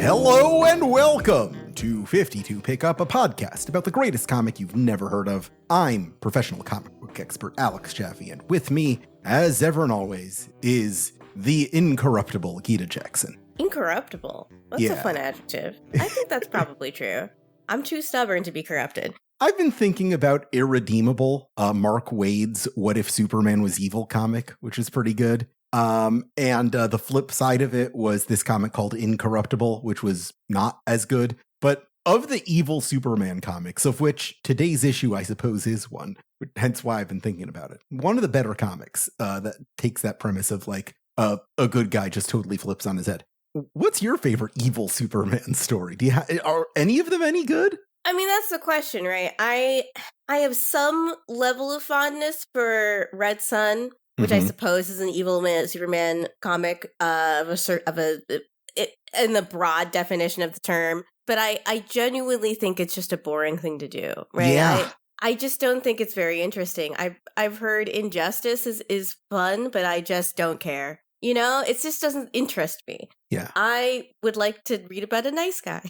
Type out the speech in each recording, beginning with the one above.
Hello and welcome to 52 Pick Up, a podcast about the greatest comic you've never heard of. I'm professional comic book expert Alex Jaffe, and with me, as ever and always, is the incorruptible Gita Jackson. Incorruptible? That's a fun adjective. I think that's probably true. I'm too stubborn to be corrupted. I've been thinking about Irredeemable, Mark Waid's What If Superman Was Evil comic, which is pretty good. And the flip side of it was this comic called Incorruptible, which was not as good. But of the evil Superman comics, of which today's issue, I suppose, is one, hence why I've been thinking about it. One of the better comics that takes that premise of like a good guy just totally flips on his head. What's your favorite evil Superman story? Are any of them any good? I mean, that's the question, right? I have some level of fondness for Red Sun, which I suppose is an evil Superman comic in the broad definition of the term. But I genuinely think it's just a boring thing to do, right? Yeah. I just don't think it's very interesting. I've heard Injustice is fun, but I just don't care. You know, it just doesn't interest me. Yeah. I would like to read about a nice guy.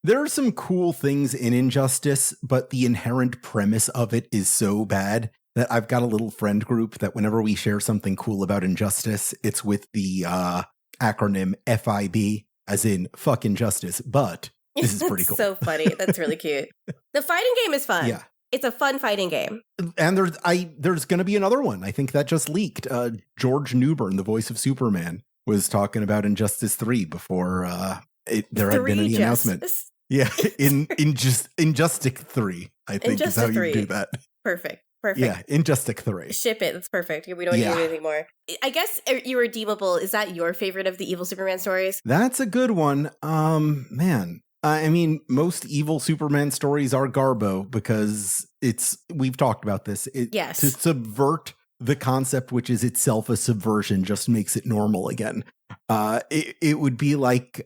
There are some cool things in Injustice, but the inherent premise of it is so bad that I've got a little friend group that whenever we share something cool about Injustice, it's with the acronym FIB, as in fuck Injustice, but this is pretty cool. So funny. That's really cute. The fighting game is fun. Yeah. It's a fun fighting game. And there's going to be another one. I think that just leaked. George Newbern, the voice of Superman, was talking about Injustice 3 before there had been any announcement. Yeah, Injustice 3, I think is how you do that. Perfect. Yeah, Injustice 3. Ship it. That's perfect. We don't need to do anything more. I guess Irredeemable, is that your favorite of the evil Superman stories? That's a good one. Man. I mean, most evil Superman stories are Garbo because we've talked about this. Yes. To subvert the concept, which is itself a subversion, just makes it normal again. It would be like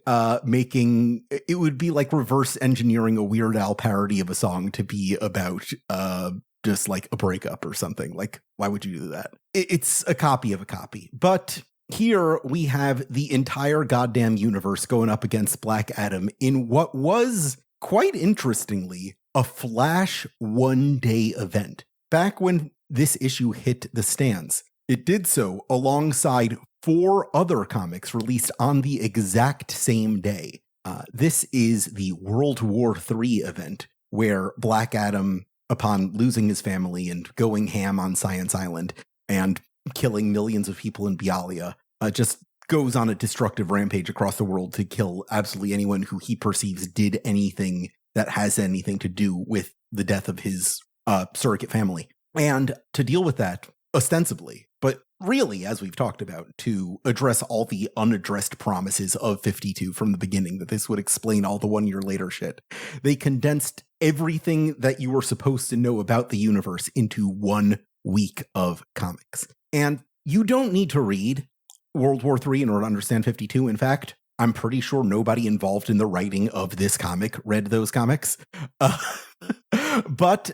reverse engineering a Weird Al parody of a song to be about just like a breakup or something. Like, why would you do that? It's a copy of a copy. But here we have the entire goddamn universe going up against Black Adam in what was, quite interestingly, a flash one-day event. Back when this issue hit the stands, it did so alongside 4 other comics released on the exact same day. This is the World War III event, where Black Adam, upon losing his family and going ham on Science Island and killing millions of people in Bialya, just goes on a destructive rampage across the world to kill absolutely anyone who he perceives did anything that has anything to do with the death of his surrogate family. And to deal with that, ostensibly, but really, as we've talked about, to address all the unaddressed promises of 52 from the beginning, that this would explain all the 1 year later shit, they condensed everything that you were supposed to know about the universe into 1 week of comics. And you don't need to read World War III in order to understand 52. In fact, I'm pretty sure nobody involved in the writing of this comic read those comics. But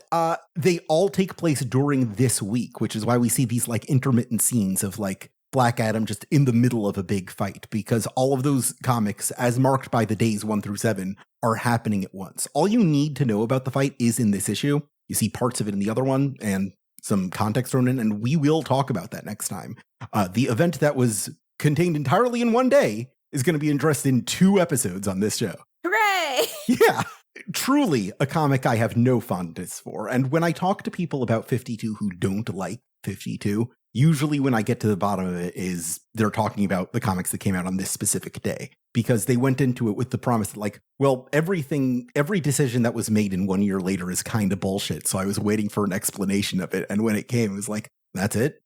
they all take place during this week, which is why we see these like intermittent scenes of like Black Adam just in the middle of a big fight, because all of those comics, as marked by the days 1 through 7, are happening at once. All you need to know about the fight is in this issue. You see parts of it in the other one and some context thrown in, and we will talk about that next time. The event that was contained entirely in 1 day is going to be addressed in 2 episodes on this show. Hooray! Yeah, truly a comic I have no fondness for. And when I talk to people about 52 who don't like 52, usually when I get to the bottom of it is they're talking about the comics that came out on this specific day, because they went into it with the promise that like, well, every decision that was made in 1 year later is kind of bullshit. So I was waiting for an explanation of it. And when it came, it was like, that's it.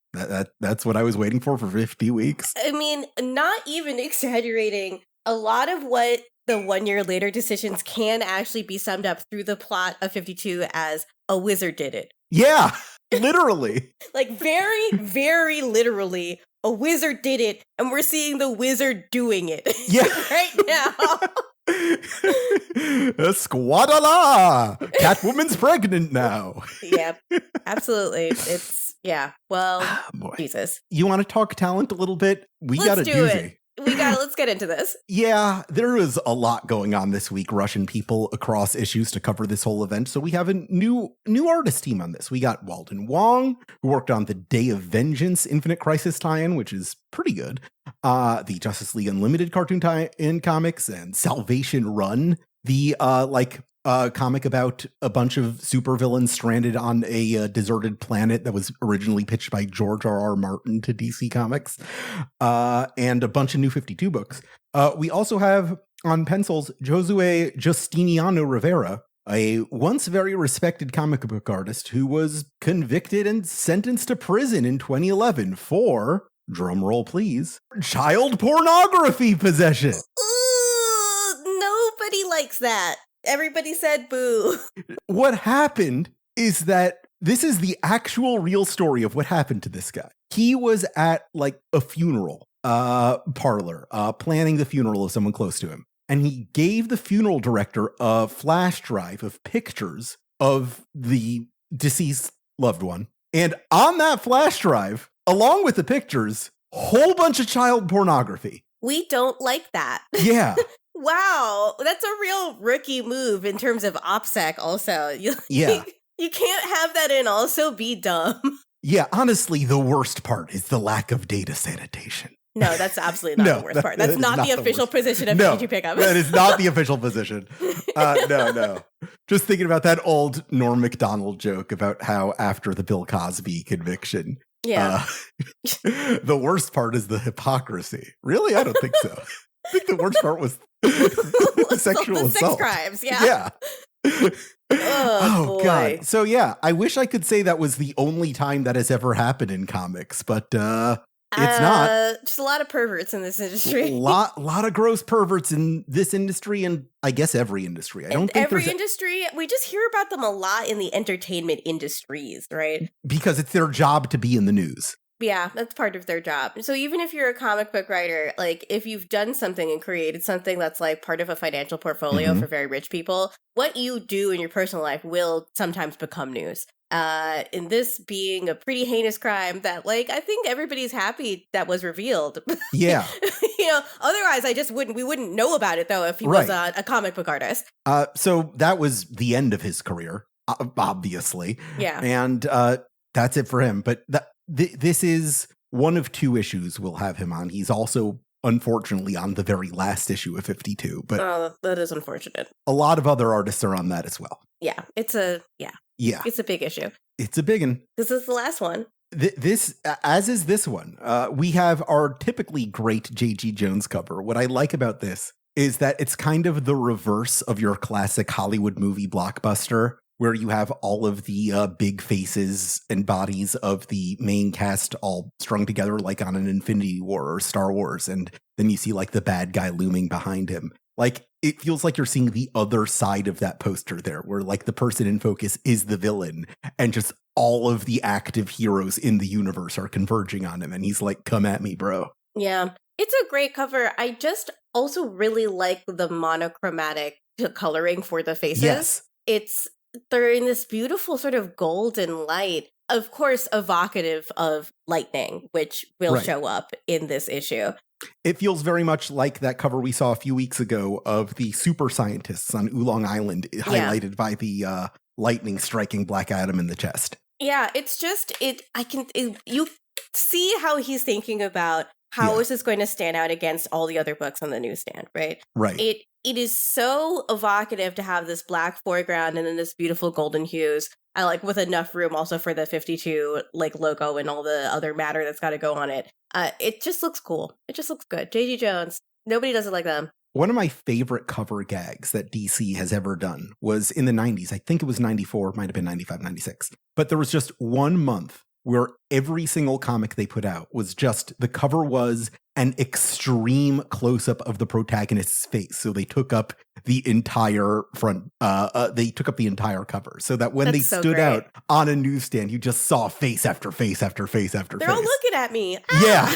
That's what I was waiting for 50 weeks. I mean, not even exaggerating, a lot of what the 1 year later decisions can actually be summed up through the plot of 52 as a wizard did it. Yeah, literally. Like very, very literally, a wizard did it, and we're seeing the wizard doing it. Yeah. Right now. Squadala! Catwoman's pregnant now. Yep, absolutely. It's, yeah, well, Boy. Jesus. You want to talk talent a little bit? We got a Let's do doozy. it. Let's get into this. Yeah, there is a lot going on this week, rushing people across issues to cover this whole event. So we have a new artist team on this. We got Walden Wong, who worked on the Day of Vengeance Infinite Crisis tie-in, which is pretty good. The Justice League Unlimited cartoon tie-in comics, and Salvation Run, the comic about a bunch of supervillains stranded on a deserted planet that was originally pitched by George R.R. Martin to DC Comics, and a bunch of New 52 books. We also have on pencils Josue Justiniano Rivera, a once very respected comic book artist who was convicted and sentenced to prison in 2011 for, drumroll please, child pornography possession. Ooh, nobody likes that. Everybody said boo. What happened is that this is the actual real story of what happened to this guy. He was at like a funeral parlor, planning the funeral of someone close to him. And he gave the funeral director a flash drive of pictures of the deceased loved one. And on that flash drive, along with the pictures, a whole bunch of child pornography. We don't like that. Yeah. Wow, that's a real rookie move in terms of OPSEC also. Yeah. You can't have that and also be dumb. Yeah, honestly, the worst part is the lack of data sanitation. No, that's absolutely not the worst part. That's not the official position of Did You Pick Up? That is not the official position. No. Just thinking about that old Norm Macdonald joke about how after the Bill Cosby conviction, the worst part is the hypocrisy. Really? I don't think so. I think the worst part was sexual assault. Sex crimes, yeah. Oh God. So yeah, I wish I could say that was the only time that has ever happened in comics, but it's not. Just a lot of perverts in this industry. A lot of gross perverts in this industry, and I guess every industry. I don't think every industry. We just hear about them a lot in the entertainment industries, right? Because it's their job to be in the news. Yeah, that's part of their job. So even if you're a comic book writer, like if you've done something and created something that's like part of a financial portfolio for very rich people, what you do in your personal life will sometimes become news. In this being a pretty heinous crime that like I think everybody's happy that was revealed. Yeah. Otherwise we wouldn't know about it though if he was a comic book artist. So that was the end of his career, obviously. Yeah. And that's it for him. But this is one of two issues we'll have him on. He's also, unfortunately, on the very last issue of 52. But that is unfortunate. A lot of other artists are on that as well. Yeah, it's a big issue. It's a big one. This is the last one. This, as is this one, we have our typically great J.G. Jones cover. What I like about this is that it's kind of the reverse of your classic Hollywood movie blockbuster, where you have all of the big faces and bodies of the main cast all strung together like on an Infinity War or Star Wars, and then you see like the bad guy looming behind him. Like, it feels like you're seeing the other side of that poster there, where like the person in focus is the villain, and just all of the active heroes in the universe are converging on him, and he's like, come at me, bro. Yeah, it's a great cover. I just also really like the monochromatic coloring for the faces. Yes. They're in this beautiful sort of golden light, of course, evocative of lightning, which will show up in this issue. It feels very much like that cover we saw a few weeks ago of the super scientists on Oolong Island, highlighted by the lightning striking Black Adam in the chest. Yeah, it's just, you see how he's thinking about how is this going to stand out against all the other books on the newsstand, right? Right. It is so evocative to have this black foreground and then this beautiful golden hues. I like with enough room also for the 52 like logo and all the other matter that's got to go on it. It just looks cool. It just looks good. J.G. Jones, nobody does it like them. One of my favorite cover gags that DC has ever done was in the 90s. I think it was 94, might have been 95, 96. But there was just 1 month where every single comic they put out was just, the cover was an extreme close-up of the protagonist's face. So they took up the entire front, they took up the entire cover. So that when they stood out on a newsstand, you just saw face after face after face after face. They're all looking at me. Yeah.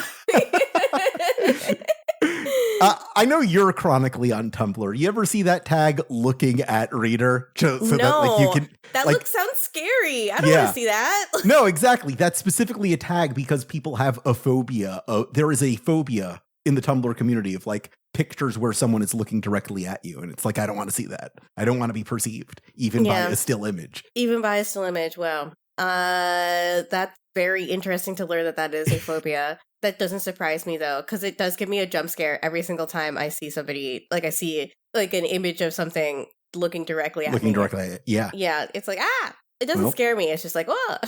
I know you're chronically on Tumblr. You ever see that tag "looking at reader"? No, that sounds scary. I don't want to see that. No, exactly. That's specifically a tag because people have a phobia. There is a phobia in the Tumblr community of like pictures where someone is looking directly at you. And it's like, I don't want to see that. I don't want to be perceived, even by a still image. Even by a still image. Wow. That's very interesting to learn that is a phobia. That doesn't surprise me though, because it does give me a jump scare every single time I see somebody, like I see like an image of something looking directly at me. Looking directly at it. Yeah. Yeah. It's like, it doesn't scare me. It's just like, oh.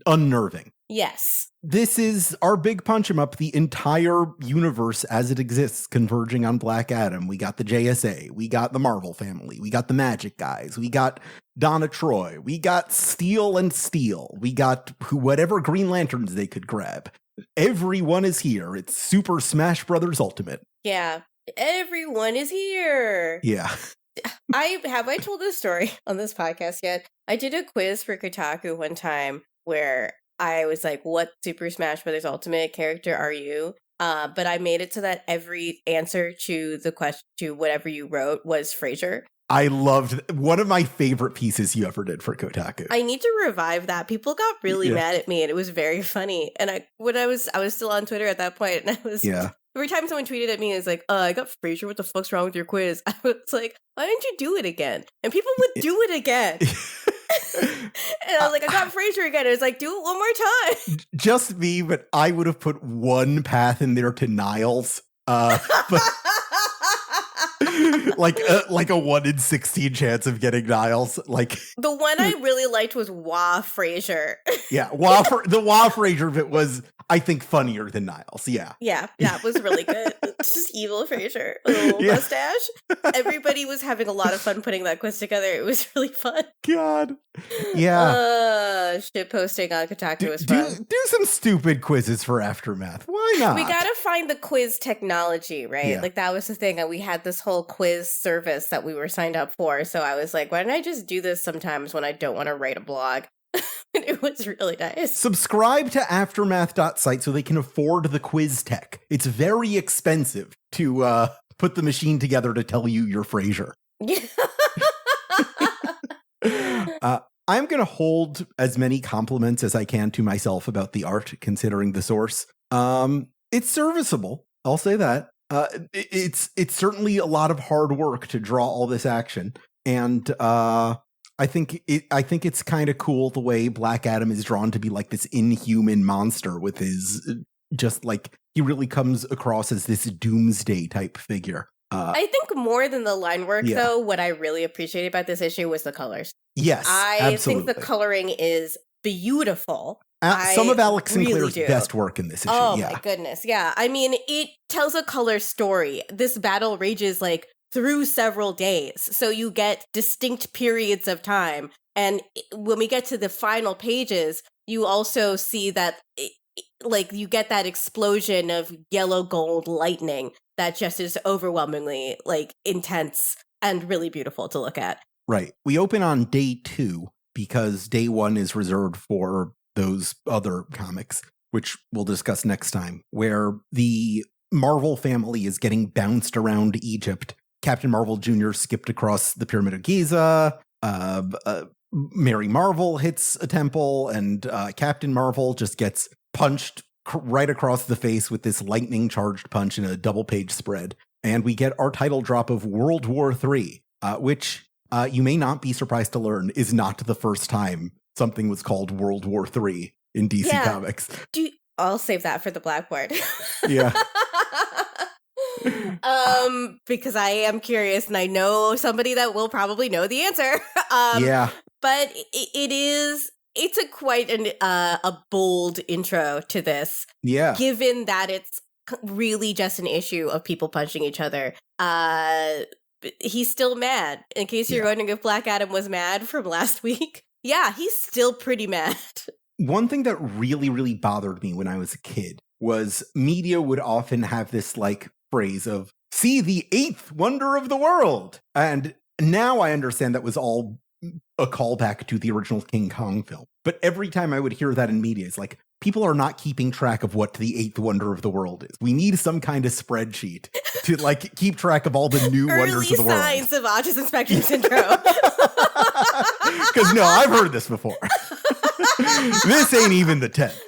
Unnerving. Yes. This is our big punch 'em up, the entire universe as it exists converging on Black Adam. We got the JSA, we got the Marvel family, we got the Magic guys, we got Donna Troy, we got Steel and Steel, we got whatever Green Lanterns they could grab. Everyone is here. It's Super Smash Brothers Ultimate. Yeah. Everyone is here. Yeah. I told this story on this podcast yet? I did a quiz for Kotaku one time where I was like, what Super Smash Brothers Ultimate character are you? But I made it so that every answer to the question, to whatever you wrote, was Frasier. I loved one of my favorite pieces you ever did for Kotaku. I need to revive that. People got really mad at me and it was very funny. And I was still on Twitter at that point, and I was every time someone tweeted at me, it's like, I got Frasier, what the fuck's wrong with your quiz? I was like, why didn't you do it again? And people would do it again. And I was like, I got Frasier again. I was like, do it one more time. Just me, but I would have put one path in there to Niles. But like a 1 in 16 chance of getting Niles. Like the one I really liked was Wah Frasier. Yeah, the Wah Frasier bit was, I think, funnier than Niles. Yeah. Yeah, that was really good. It's just evil Frasier with a little mustache. Everybody was having a lot of fun putting that quiz together. It was really fun. God. Yeah. Shit posting on Kotaku was fun. Do some stupid quizzes for Aftermath. Why not? We gotta find the quiz technology, right? Yeah. Like that was the thing. We had this whole quiz service that we were signed up for. So I was like, why don't I just do this sometimes when I don't want to write a blog? It was really nice. Subscribe to aftermath.site so they can afford the quiz tech. It's very expensive to put the machine together to tell you you're Frasier. I'm going to hold as many compliments as I can to myself about the art, considering the source. It's serviceable. I'll say that. It's certainly a lot of hard work to draw all this action. And I think it's kind of cool the way Black Adam is drawn to be like this inhuman monster with his just like he really comes across as this doomsday type figure. I think more than the line work, though, what I really appreciated about this issue was the colors. Yes, I think the coloring is beautiful. Some of Alex Sinclair's best work in this issue. Oh my goodness, yeah. I mean, it tells a color story. This battle rages like through several days, so you get distinct periods of time. And when we get to the final pages, you also see that, like, you get that explosion of yellow gold lightning that just is overwhelmingly, like, intense and really beautiful to look at. Right. We open on day 2 because day 1 is reserved for those other comics, which we'll discuss next time, where the Marvel family is getting bounced around Egypt. Captain Marvel Jr. skipped across the Pyramid of Giza. Mary Marvel hits a temple, and Captain Marvel just gets punched right across the face with this lightning-charged punch in a double-page spread. And we get our title drop of World War III, which you may not be surprised to learn is not the first time something was called World War III in DC Comics. I'll save that for the blackboard. Yeah. Because I am curious, and I know somebody that will probably know the answer. But it's a quite a bold intro to this. Yeah. Given that it's really just an issue of people punching each other. He's still mad. In case you're wondering if Black Adam was mad from last week. Yeah, he's still pretty mad. One thing that really, really bothered me when I was a kid was media would often have this like phrase of, see the 8th wonder of the world. And now I understand that was all a callback to the original King Kong film. But every time I would hear that in media, it's like, people are not keeping track of what the 8th wonder of the world is. We need some kind of spreadsheet to like keep track of all the new wonders of the world. Early signs of autism spectrum syndrome. Because no, I've heard this before. This ain't even the 10th.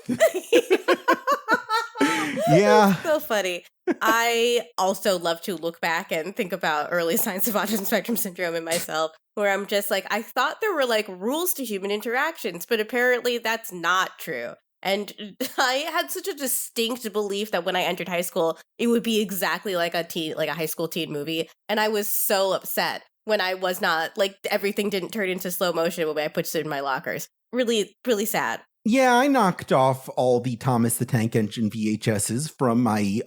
Yeah. So funny. I also love to look back and think about early signs of autism spectrum syndrome in myself, where I'm just like, I thought there were like rules to human interactions, but apparently that's not true. And I had such a distinct belief that when I entered high school, it would be exactly like a high school teen movie. And I was so upset when I was not, like, everything didn't turn into slow motion when I put it in my lockers. Really, really sad. Yeah, I knocked off all the Thomas the Tank Engine VHSs from my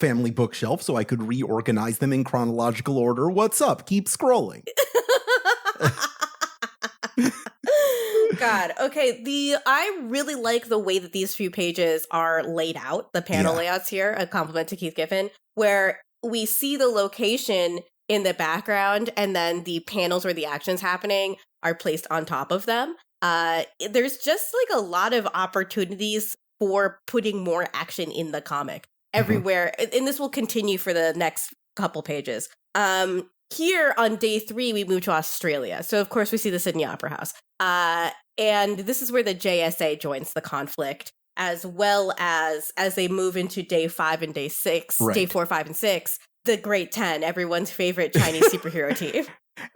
family bookshelf so I could reorganize them in chronological order. What's up? Keep scrolling. God. Okay. I really like the way that these few pages are laid out, the panel layouts here, a compliment to Keith Giffen, where we see the location in the background and then the panels where the action's happening are placed on top of them. There's just like a lot of opportunities for putting more action in the comic everywhere. And this will continue for the next couple pages. Here on day 3, we move to Australia. So, of course, we see the Sydney Opera House. And this is where the JSA joins the conflict, as well as they move into day 5 and day 6, day 4, 5, and 6, the Great 10, everyone's favorite Chinese superhero team.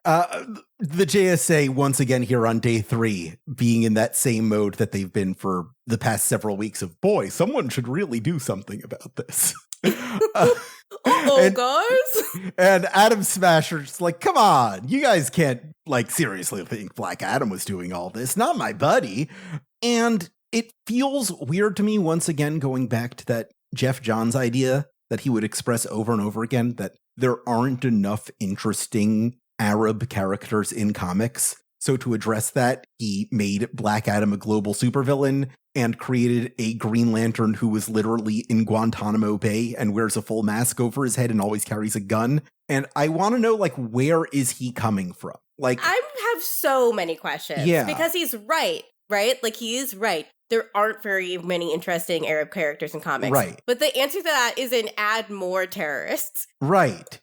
The JSA, once again here on day 3, being in that same mode that they've been for the past several weeks of, boy, someone should really do something about this. Guys. And Adam Smasher's like, come on, you guys can't, like, seriously think Black Adam was doing all this. Not my buddy. And it feels weird to me, once again, going back to that Jeff Johns idea that he would express over and over again, that there aren't enough interesting Arab characters in comics. So to address that, he made Black Adam a global supervillain and created a Green Lantern who was literally in Guantanamo Bay and wears a full mask over his head and always carries a gun. And I want to know, like, where is he coming from? Like, I have so many questions. Yeah. Because he's right? Like, he is right. There aren't very many interesting Arab characters in comics. Right. But the answer to that is in add more terrorists. Right.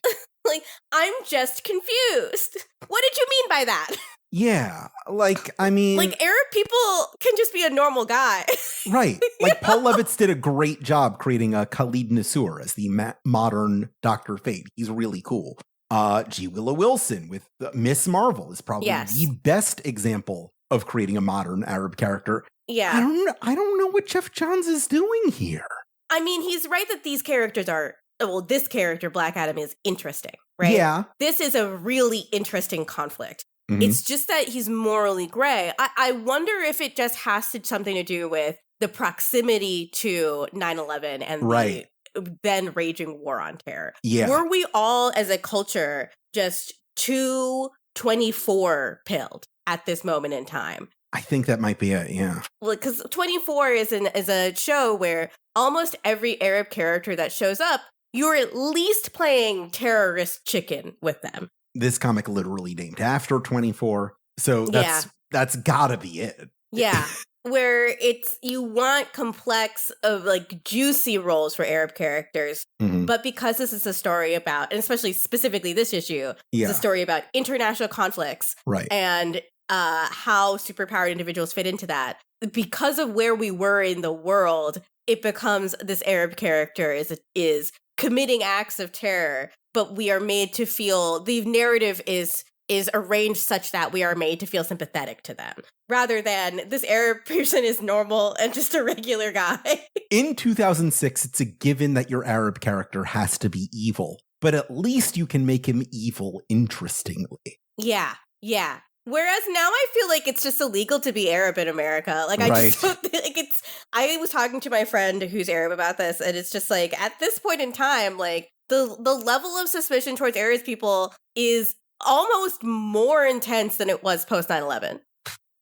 Like, I'm just confused. What did you mean by that? Yeah, like, I mean... Like, Arab people can just be a normal guy. Right. Like, Paul Levitz did a great job creating a Khalid Nassour as the modern Dr. Fate. He's really cool. G. Willow Wilson with Miss Marvel is probably the best example of creating a modern Arab character. Yeah. I don't know what Jeff Johns is doing here. I mean, he's right that these characters are... Well, this character, Black Adam, is interesting, right? Yeah. This is a really interesting conflict. Mm-hmm. It's just that he's morally gray. I wonder if it just has something to do with the proximity to 9/11 and the then raging war on terror. Yeah. Were we all, as a culture, just too 24 pilled at this moment in time? I think that might be it, yeah. Well, because 24 is a show where almost every Arab character that shows up, you're at least playing terrorist chicken with them. This comic literally named after 24, so that's gotta be it. Yeah, where you want complex of like juicy roles for Arab characters, but because this is a story about, and especially specifically this issue, it's a story about international conflicts, right? And how superpowered individuals fit into that. Because of where we were in the world, it becomes this Arab character is committing acts of terror, but we are made to feel, the narrative is arranged such that we are made to feel sympathetic to them, rather than this Arab person is normal and just a regular guy. In 2006, it's a given that your Arab character has to be evil, but at least you can make him evil interestingly. Yeah. Whereas now I feel like it's just illegal to be Arab in America. Like, I just don't think I was talking to my friend who's Arab about this, and it's just like, at this point in time, like, the level of suspicion towards Arab people is almost more intense than it was post 9/11.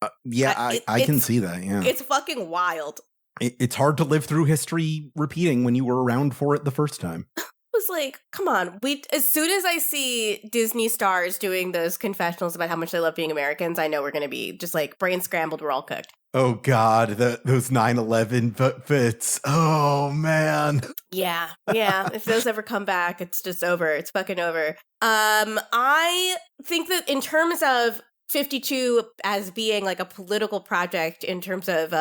I can see that, yeah. It's fucking wild. It's hard to live through history repeating when you were around for it the first time. Was like, come on, as soon as I see Disney stars doing those confessionals about how much they love being Americans, I know we're going to be just like brain scrambled, we're all cooked. Oh God, those 9/11 bits. Oh man. Yeah. If those ever come back, it's just over. It's fucking over. I think that in terms of 52 as being like a political project, in terms of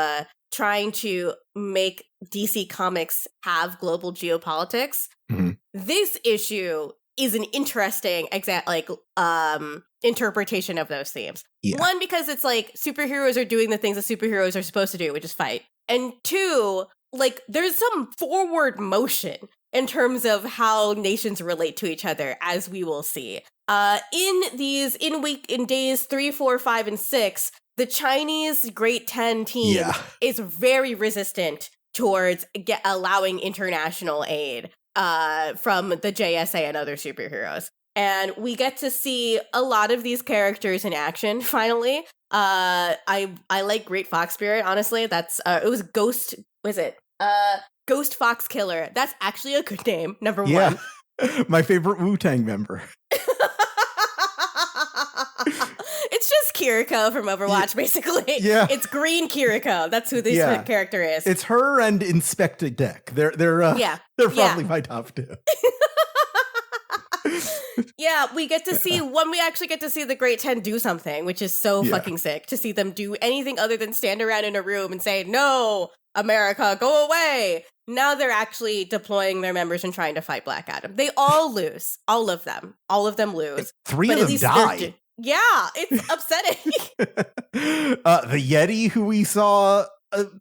trying to make DC Comics have global geopolitics, this issue is an interesting interpretation of those themes. Yeah. One, because it's like superheroes are doing the things that superheroes are supposed to do, which is fight. And two, like there's some forward motion in terms of how nations relate to each other, as we will see. In days 3, 4, 5, and 6, the Chinese Great 10 team is very resistant towards allowing international aid from the JSA and other superheroes. And we get to see a lot of these characters in action, finally. I like Great Fox Spirit, honestly. That's it was Ghost, Ghost Fox Killer. That's actually a good name, number one. My favorite Wu-Tang member. It's just Kiriko from Overwatch, basically. Yeah. It's Green Kiriko. That's who this character is. It's her and Inspector Deck. They're probably my top two. Yeah, we actually get to see the Great 10 do something, which is so fucking sick, to see them do anything other than stand around in a room and say, "No, America, go away." Now they're actually deploying their members and trying to fight Black Adam. They all lose. All of them lose. 3 of them die. Yeah, it's upsetting. The Yeti who we saw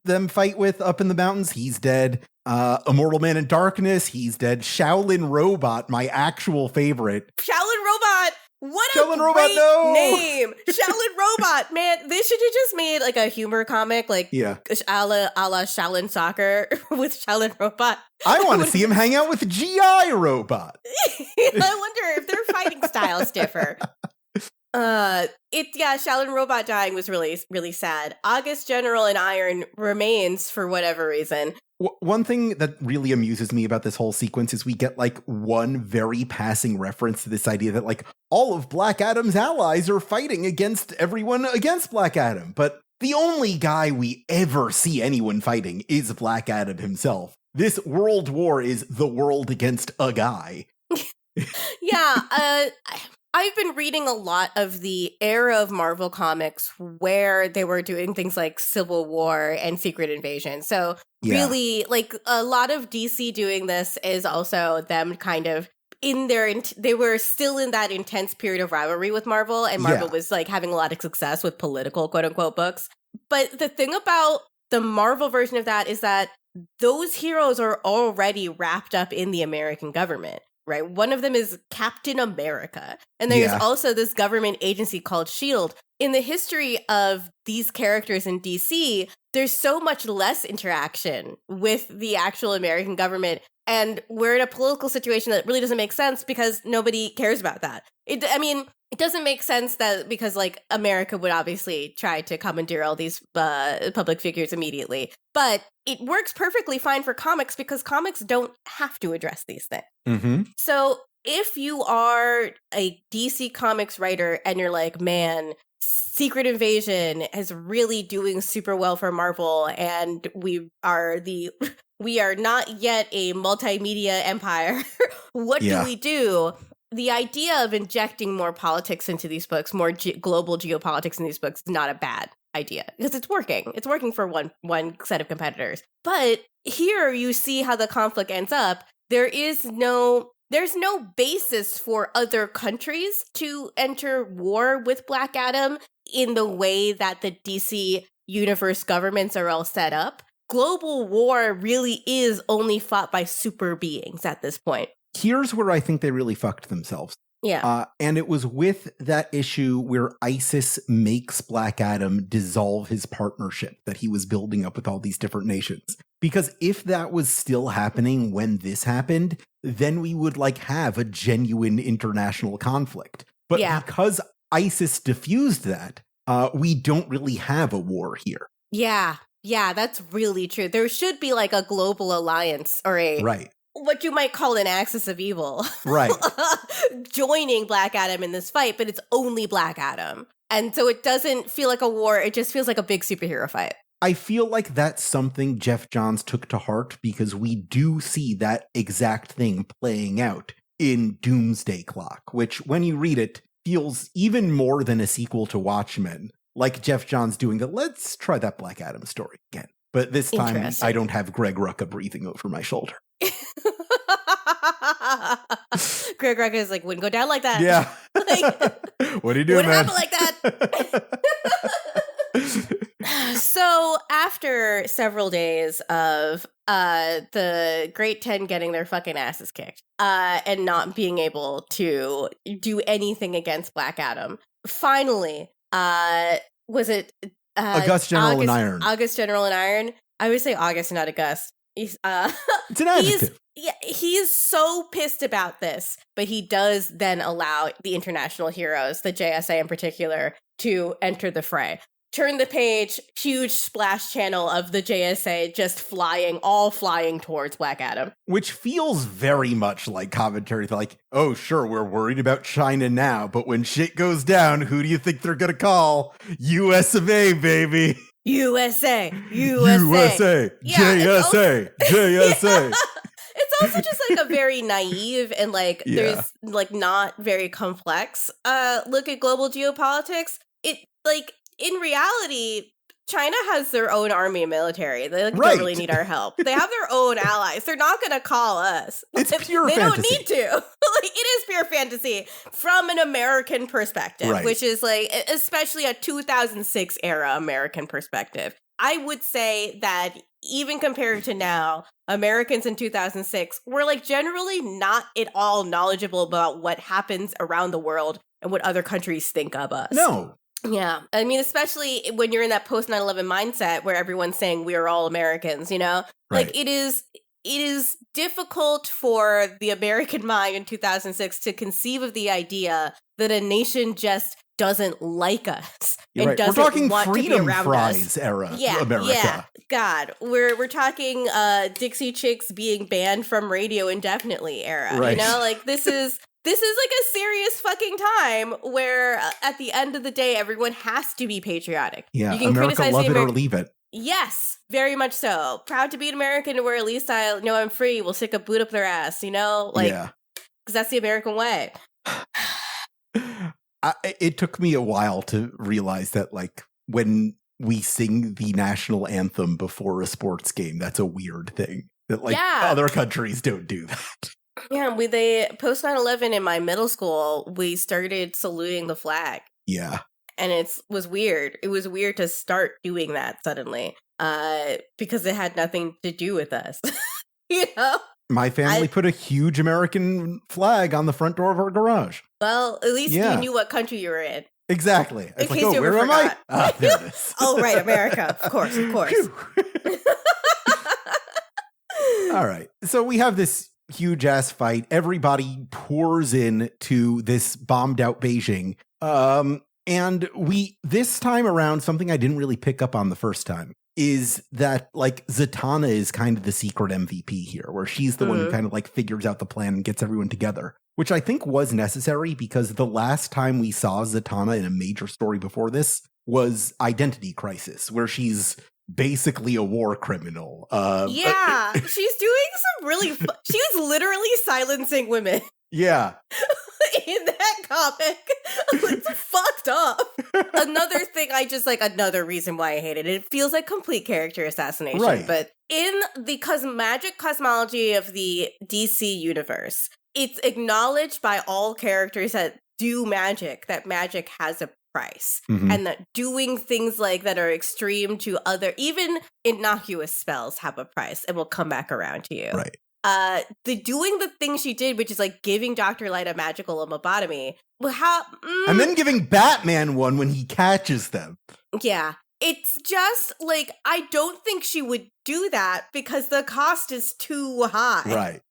them fight with up in the mountains, he's dead. Immortal Man in Darkness, he's dead. Shaolin Robot, my actual favorite. Shaolin Robot! What Shaolin a Robot, great name! Shaolin Robot! Man, they should have just made like a humor comic, like a la Shaolin Soccer with Shaolin Robot. I want to see him hang out with G.I. Robot. I wonder if their fighting styles differ. Shaolin Robot dying was really, really sad. August General in Iron remains for whatever reason. One thing that really amuses me about this whole sequence is we get like one very passing reference to this idea that like all of Black Adam's allies are fighting against everyone against Black Adam. But the only guy we ever see anyone fighting is Black Adam himself. This world war is the world against a guy. I've been reading a lot of the era of Marvel Comics where they were doing things like Civil War and Secret Invasion. So really, like a lot of DC doing this is also them kind of they were still in that intense period of rivalry with Marvel, and Marvel was like having a lot of success with political quote unquote books. But the thing about the Marvel version of that is that those heroes are already wrapped up in the American government. Right. One of them is Captain America. And there's also this government agency called S.H.I.E.L.D. In the history of these characters in DC, there's so much less interaction with the actual American government. And we're in a political situation that really doesn't make sense because nobody cares about that. It doesn't make sense that because like America would obviously try to commandeer all these public figures immediately. But it works perfectly fine for comics because comics don't have to address these things. Mm-hmm. So if you are a DC Comics writer and you're like, man, Secret Invasion is really doing super well for Marvel, and we are not yet a multimedia empire. What do we do? The idea of injecting more politics into these books, more global geopolitics in these books, is not a bad idea because it's working. It's working for one set of competitors. But here you see how the conflict ends up. There's no basis for other countries to enter war with Black Adam in the way that the DC universe governments are all set up. Global war really is only fought by super beings at this point. Here's where I think they really fucked themselves. Yeah. And it was with that issue where ISIS makes Black Adam dissolve his partnership that he was building up with all these different nations. Because if that was still happening when this happened, then we would like have a genuine international conflict. But because ISIS diffused that, we don't really have a war here. Yeah, that's really true. There should be like a global alliance or what you might call an axis of evil. Right. Joining Black Adam in this fight, but it's only Black Adam. And so it doesn't feel like a war. It just feels like a big superhero fight. I feel like that's something Geoff Johns took to heart because we do see that exact thing playing out in Doomsday Clock, which when you read it feels even more than a sequel to Watchmen. Like Geoff Johns doing the let's try that Black Adam story again. But this time, I don't have Greg Rucka breathing over my shoulder. Greg Rucka is like, wouldn't go down like that. Yeah. What are you doing, man? Wouldn't happen like that. So after several days of the Great 10 getting their fucking asses kicked and not being able to do anything against Black Adam, finally, was it August General and Iron? August General and Iron. I would say August, not August. It's an adjective. He's so pissed about this, but he does then allow the international heroes, the JSA in particular, to enter the fray. Turn the page, huge splash channel of the JSA just flying towards Black Adam. Which feels very much like commentary, like, oh, sure, we're worried about China now, but when shit goes down, who do you think they're gonna call? US of A, baby. USA. JSA. JSA. It's also just like a very naive and like there's like not very complex look at global geopolitics. It like in reality, China has their own army and military. They don't really need our help. They have their own allies. They're not going to call us. It's pure fantasy. They don't need to. Like, it is pure fantasy from an American perspective, which is like, especially a 2006 era American perspective. I would say that even compared to now, Americans in 2006 were like generally not at all knowledgeable about what happens around the world and what other countries think of us. No. Yeah. I mean, especially when you're in that post 9/11 mindset where everyone's saying we're all Americans, you know? Right. Like it is difficult for the American mind in 2006 to conceive of the idea that a nation just doesn't like us and doesn't want to be around us. We're talking freedom fries era America. Yeah. God, we're talking Dixie Chicks being banned from radio indefinitely era. Right. You know, like this is like a serious fucking time where at the end of the day, everyone has to be patriotic. Yeah, you can America, criticize love it or leave it. Yes, very much so. Proud to be an American where at least I know I'm free. We'll stick a boot up their ass, you know? Like, because that's the American way. It took me a while to realize that, like, when we sing the national anthem before a sports game, that's a weird thing. That, like, other countries don't do that. Yeah, they post 9/11 in my middle school, we started saluting the flag. Yeah. And it was weird. It was weird to start doing that suddenly because it had nothing to do with us. You know? My family put a huge American flag on the front door of our garage. Well, at least you knew what country you were in. Exactly. It's like, oh, where am I? Ah, there it is. Oh, right, America. Of course. All right. So we have this huge ass fight. Everybody pours in to this bombed out Beijing. And this time around, something I didn't really pick up on the first time is that, like, Zatanna is kind of the secret MVP here, where she's the one who kind of, like, figures out the plan and gets everyone together, which I think was necessary because the last time we saw Zatanna in a major story before this was Identity Crisis, where she's basically a war criminal. She's doing some really she was literally silencing women. Yeah. In that comic. It's fucked up. Another thing another reason why I hate it. It feels like complete character assassination. Right. But in the magic cosmology of the DC universe, it's acknowledged by all characters that do magic, that magic has a price. Mm-hmm. And that doing things like that are extreme to other, even innocuous spells have a price and will come back around to you. Right. Doing the thing she did, which is like giving Dr. Light a magical lobotomy. And then giving Batman one when he catches them. Yeah. It's just like, I don't think she would do that because the cost is too high. Right.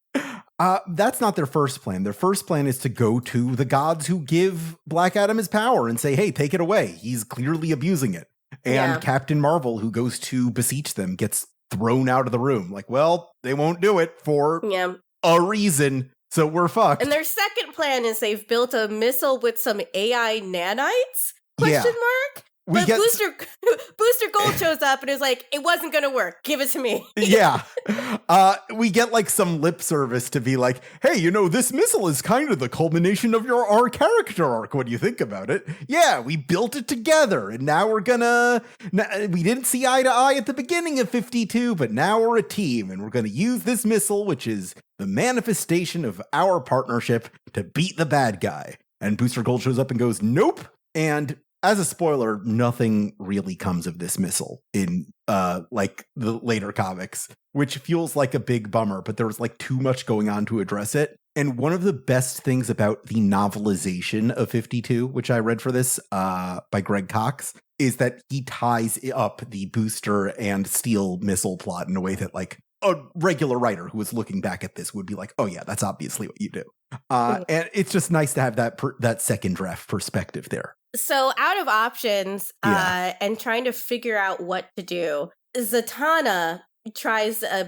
That's not their first plan. Their first plan is to go to the gods who give Black Adam his power and say, hey, take it away. He's clearly abusing it. And Captain Marvel, who goes to beseech them, gets thrown out of the room. Like, well, they won't do it for a reason, so we're fucked. And their second plan is they've built a missile with some AI nanites? Question mark? But Booster Gold shows up and is like, it wasn't going to work. Give it to me. Yeah. We get like some lip service to be like, hey, you know, this missile is kind of the culmination of our character arc when you think about it. Yeah, we built it together and now we didn't see eye to eye at the beginning of 52, but now we're a team and we're going to use this missile, which is the manifestation of our partnership to beat the bad guy. And Booster Gold shows up and goes, nope. And as a spoiler, nothing really comes of this missile in like the later comics, which feels like a big bummer, but there was like too much going on to address it. And one of the best things about the novelization of 52, which I read for this by Greg Cox, is that he ties up the booster and steel missile plot in a way that like a regular writer who was looking back at this would be like, oh yeah, that's obviously what you do. And it's just nice to have that second draft perspective there. So out of options and trying to figure out what to do, Zatanna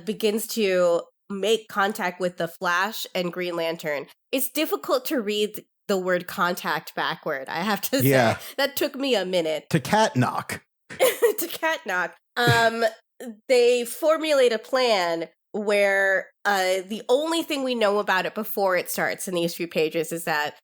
begins to make contact with the Flash and Green Lantern. It's difficult to read the word contact backward, I have to say. That took me a minute. Tcatnoc. Tcatnoc. They formulate a plan where the only thing we know about it before it starts in these few pages is that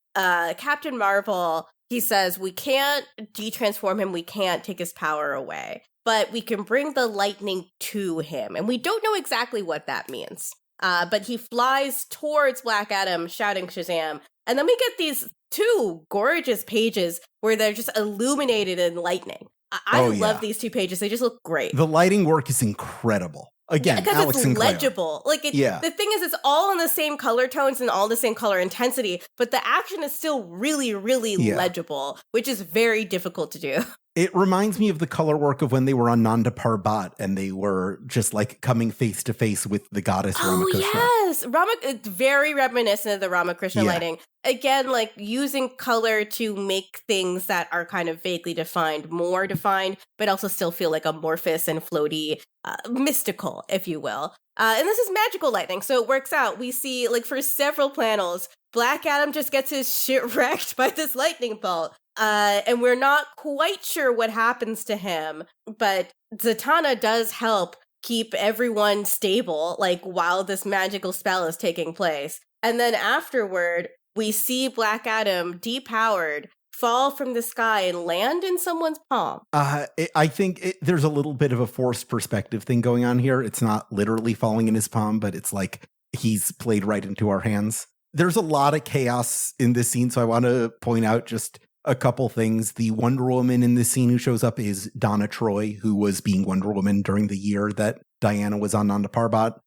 Captain Marvel, he says, we can't de-transform him, we can't take his power away, but we can bring the lightning to him. And we don't know exactly what that means. But he flies towards Black Adam, shouting Shazam. And then we get these two gorgeous pages where they're just illuminated in lightning. I love these two pages. They just look great. The lighting work is incredible. Again, because Alex it's Sinclair. legible. Like the thing is, it's all in the same color tones and all the same color intensity, but the action is still really, really legible, which is very difficult to do. It reminds me of the color work of when they were on Nanda Parbat and they were just like coming face to face with the goddess Ramakrishna. Yes, it's very reminiscent of the Ramakrishna lighting. Again, like using color to make things that are kind of vaguely defined more defined, but also still feel like amorphous and floaty, mystical, if you will. And this is magical lightning, so it works out. We see, like, for several panels, Black Adam just gets his shit wrecked by this lightning bolt. And we're not quite sure what happens to him, but Zatanna does help keep everyone stable, like, while this magical spell is taking place. And then afterward, we see Black Adam depowered, fall from the sky and land in someone's palm. I think there's a little bit of a forced perspective thing going on here. It's not literally falling in his palm, but it's like he's played right into our hands. There's a lot of chaos in this scene, so I want to point out just a couple things. The Wonder Woman in this scene who shows up is Donna Troy, who was being Wonder Woman during the year that Diana was on Nanda Parbat.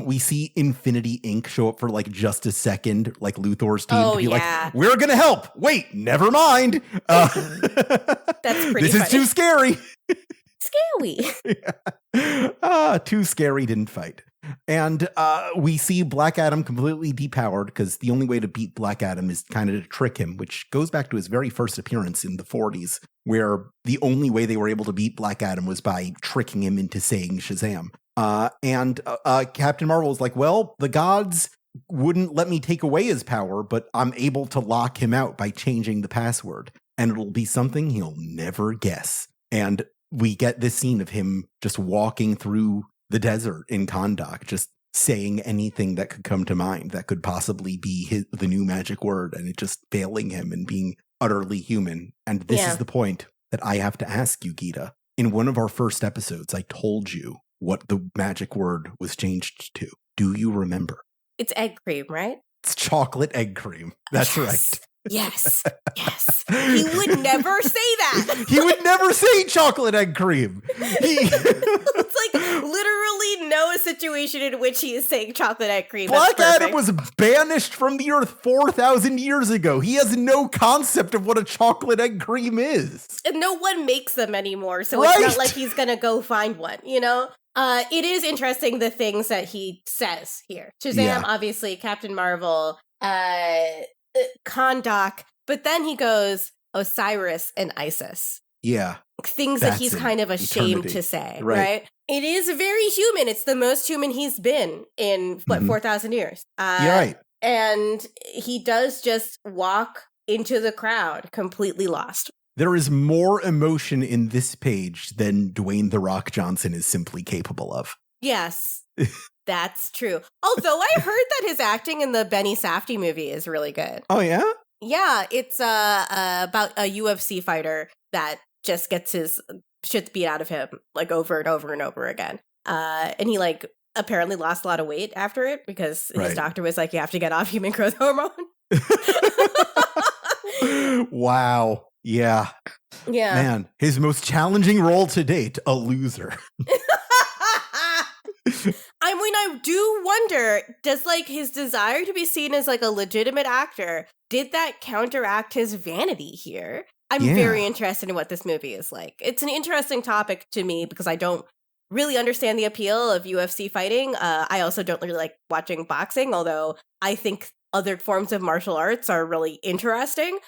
We see Infinity Inc. show up for like just a second, like Luthor's team, to be like, we're going to help. Wait, never mind. That's pretty This is too scary. Scary. Too scary, didn't fight. And we see Black Adam completely depowered because the only way to beat Black Adam is kind of to trick him, which goes back to his very first appearance in the 40s, where the only way they were able to beat Black Adam was by tricking him into saying Shazam. And Captain Marvel is like, well, the gods wouldn't let me take away his power, but I'm able to lock him out by changing the password. And it'll be something he'll never guess. And we get this scene of him just walking through the desert in Tcatnoc, just saying anything that could come to mind that could possibly be the new magic word, and it just failing him and being utterly human. And this is the point that I have to ask you, Gita. In one of our first episodes, I told you what the magic word was changed to. Do you remember? It's egg cream, right? It's chocolate egg cream. That's right. Yes. He would never say that. He would never say chocolate egg cream. It's like literally no situation in which he is saying chocolate egg cream. Black Adam was banished from the earth 4,000 years ago. He has no concept of what a chocolate egg cream is. And no one makes them anymore, so it's not like he's going to go find one, you know? It is interesting the things that he says here. Shazam, obviously, Captain Marvel, Kahndaq, but then he goes Osiris and Isis. Yeah. Things that he's kind of ashamed to say, right? It is very human. It's the most human he's been in, 4,000 years. You're right. And he does just walk into the crowd completely lost. There is more emotion in this page than Dwayne "The Rock" Johnson is simply capable of. Yes, that's true. Although I heard that his acting in the Benny Safdie movie is really good. Oh, yeah? Yeah, it's about a UFC fighter that just gets his shit beat out of him like over and over and over again. And he like apparently lost a lot of weight after it because his doctor was like, you have to get off human growth hormone. Wow. Yeah. Yeah. Man, his most challenging role to date, a loser. I mean, I do wonder, does like his desire to be seen as like a legitimate actor, did that counteract his vanity here? I'm very interested in what this movie is like. It's an interesting topic to me because I don't really understand the appeal of UFC fighting. I also don't really like watching boxing, although I think other forms of martial arts are really interesting.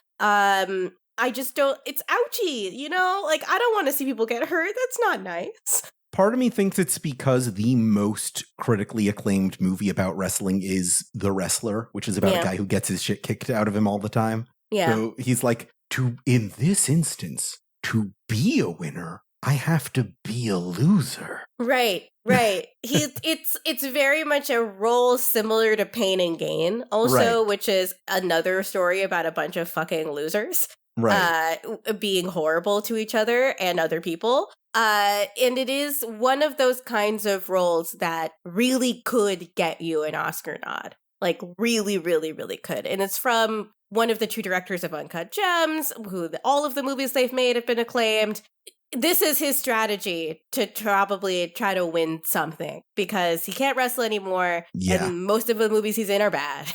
I just don't, it's ouchy, you know? Like, I don't want to see people get hurt. That's not nice. Part of me thinks it's because the most critically acclaimed movie about wrestling is The Wrestler, which is about a guy who gets his shit kicked out of him all the time. Yeah. So he's like, in this instance, to be a winner, I have to be a loser. Right. It's very much a role similar to Pain and Gain, also, which is another story about a bunch of fucking losers. Being horrible to each other and other people. And it is one of those kinds of roles that really could get you an Oscar nod. Like, really, really, really could. And it's from one of the two directors of Uncut Gems, who all of the movies they've made have been acclaimed. This is his strategy to probably try to win something because he can't wrestle anymore. Yeah. And most of the movies he's in are bad.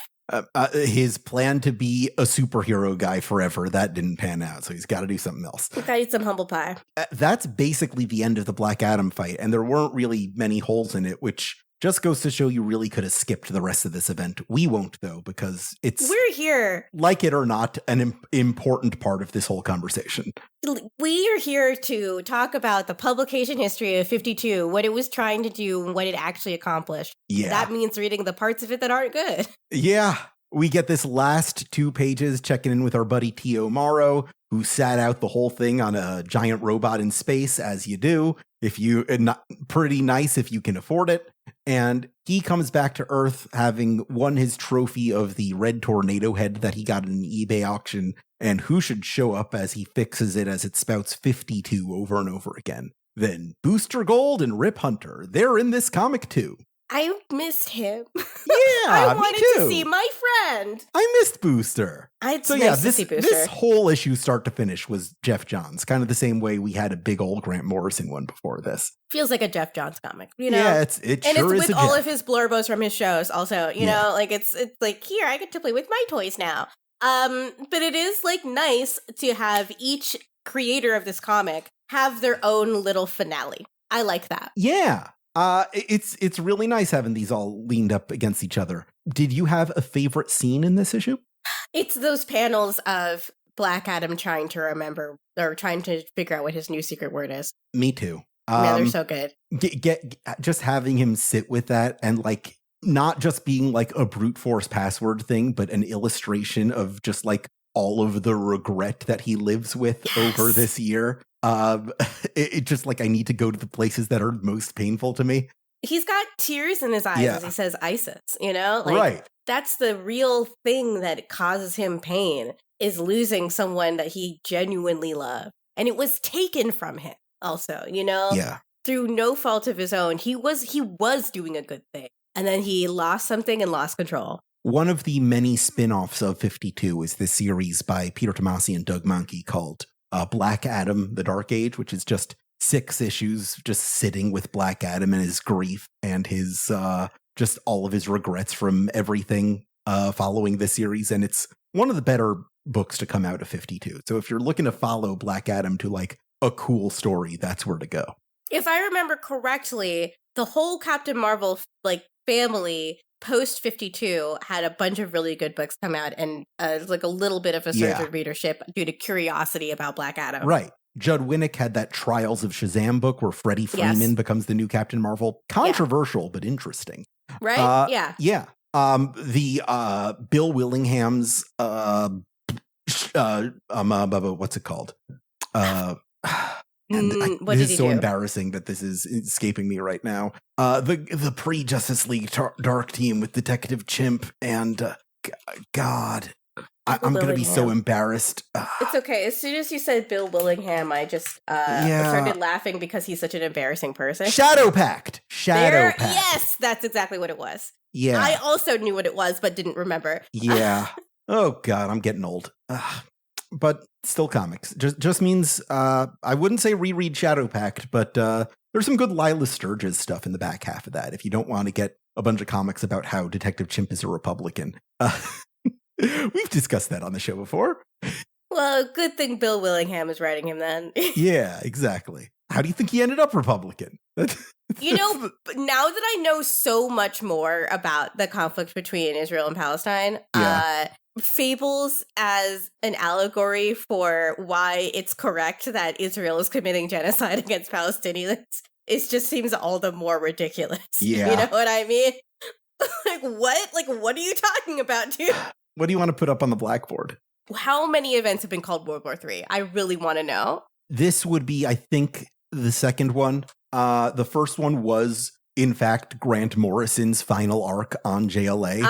His plan to be a superhero guy forever, that didn't pan out, so he's got to do something else. He's got to eat some humble pie. That's basically the end of the Black Adam fight, and there weren't really many holes in it, which just goes to show you really could have skipped the rest of this event. We won't, though, because we're here. Like it or not, an important part of this whole conversation. We are here to talk about the publication history of 52, what it was trying to do, and what it actually accomplished. Yeah. That means reading the parts of it that aren't good. Yeah. We get this last 2 pages checking in with our buddy T.O. Morrow, who sat out the whole thing on a giant robot in space, as you do. Pretty nice if you can afford it. And he comes back to Earth having won his trophy of the red tornado head that he got in an eBay auction. And who should show up as he fixes it as it spouts 52 over and over again? Then Booster Gold and Rip Hunter. They're in this comic too. I missed him. Yeah, I wanted to see my friend. I missed Booster. This whole issue start to finish was Jeff Johns, kind of the same way we had a big old Grant Morrison one before this. Feels like a Jeff Johns comic, you know? Yeah, it's with all of his blurbos from his shows also, you know, like it's like, here, I get to play with my toys now. But it is like nice to have each creator of this comic have their own little finale. I like that. Yeah. It's really nice having these all leaned up against each other. Did you have a favorite scene in this issue? It's those panels of Black Adam trying to remember or trying to figure out what his new secret word is. Me too. Man, they're so good. Just having him sit with that and like not just being like a brute force password thing, but an illustration of just like all of the regret that he lives with over this year. It just like I need to go to the places that are most painful to me. He's got tears in his eyes as he says ISIS, you know? Like, that's the real thing that causes him pain, is losing someone that he genuinely loved. And it was taken from him also, you know? Yeah. Through no fault of his own. He was doing a good thing. And then he lost something and lost control. One of the many spin-offs of 52 is this series by Peter Tomasi and Doug Mahnke called Black Adam, The Dark Age, which is just 6 issues just sitting with Black Adam and his grief and his just all of his regrets from everything following this series. And it's one of the better books to come out of 52. So if you're looking to follow Black Adam to like a cool story, that's where to go. If I remember correctly, the whole Captain Marvel like family post 52 had a bunch of really good books come out and like a little bit of a surge in readership due to curiosity about Black Adam. Right. Judd Winnick had that Trials of Shazam book where Freddie Freeman becomes the new Captain Marvel. Controversial, but interesting. Right? Yeah. The Bill Willingham's what's it called? What this did he is so do? embarrassing that this is escaping me right now. The pre-Justice League Dark Team with Detective Chimp and God, I'm going to be so embarrassed. It's okay. As soon as you said Bill Willingham, I just started laughing because he's such an embarrassing person. Shadow Pact. Yes, that's exactly what it was. Yeah. I also knew what it was, but didn't remember. Yeah. Oh, God, I'm getting old. But still comics. Just means I wouldn't say reread Shadow Pact, but there's some good Lila Sturges stuff in the back half of that if you don't want to get a bunch of comics about how Detective Chimp is a Republican. We've discussed that on the show before. Well, good thing Bill Willingham is writing him then. Yeah, exactly. How do you think he ended up Republican? You know, now that I know so much more about the conflict between Israel and Palestine, fables as an allegory for why it's correct that Israel is committing genocide against Palestinians, it just seems all the more ridiculous. Yeah. You know what I mean? What are you talking about, dude? What do you want to put up on the blackboard? How many events have been called World War III? I really want to know. This would be, I think, the second one. The first one was, in fact, Grant Morrison's final arc on JLA.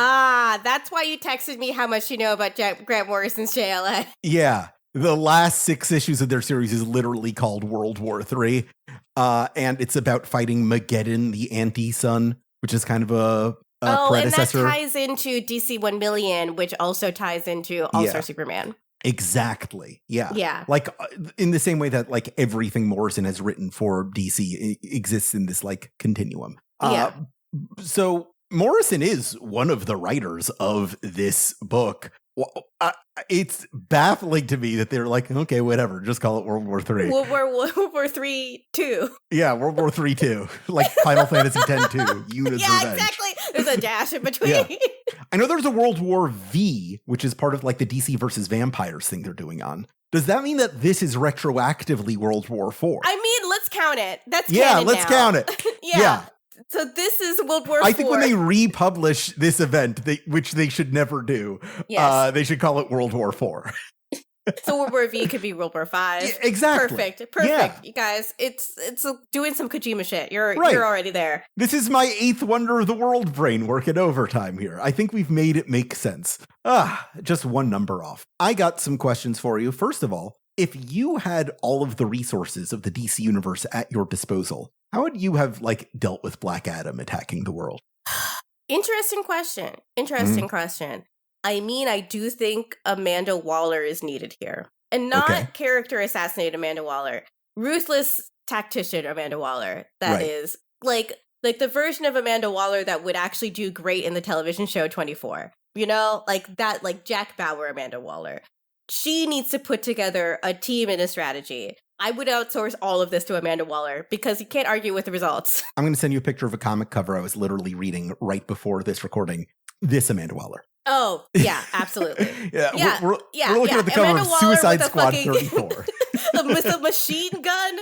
That's why you texted me how much you know about Grant Morrison's JLA. Yeah. The last 6 issues of their series is literally called World War III. And it's about fighting Mageddon, the anti-sun, which is kind of a predecessor. And that ties into DC 1 Million, which also ties into All-Star Superman. Exactly. Yeah. Yeah. Like in the same way that like everything Morrison has written for DC exists in this like continuum. So Morrison is one of the writers of this book. It's baffling to me that they're like, okay, whatever, just call it World War III. World War III 2. Yeah, World War III 2. Like Final Fantasy X 2. Yuna's Revenge. Exactly. There's a dash in between. Yeah. I know there's a World War V, which is part of like the DC versus Vampires thing they're doing on. Does that mean that this is retroactively World War IV? I mean, let's count it. That's let's count it. Yeah. So this is World War IV. I think when they republish this event, which they should never do, they should call it World War IV. So World War V could be World War V. Yeah, exactly. Perfect. Yeah. You guys, it's doing some Kojima shit. You're already there. This is my 8th wonder of the world brain working overtime here. I think we've made it make sense. Just one number off. I got some questions for you. First of all, if you had all of the resources of the DC universe at your disposal, how would you have like dealt with Black Adam attacking the world? Interesting question. I mean, I do think Amanda Waller is needed here. And not character assassinate Amanda Waller. Ruthless tactician Amanda Waller. That is like the version of Amanda Waller that would actually do great in the television show 24. You know, like that, like Jack Bauer Amanda Waller. She needs to put together a team and a strategy. I would outsource all of this to Amanda Waller because you can't argue with the results. I'm going to send you a picture of a comic cover I was literally reading right before this recording. This Amanda Waller. Oh, yeah, absolutely. We're looking at the cover of Suicide Squad 34. With a machine gun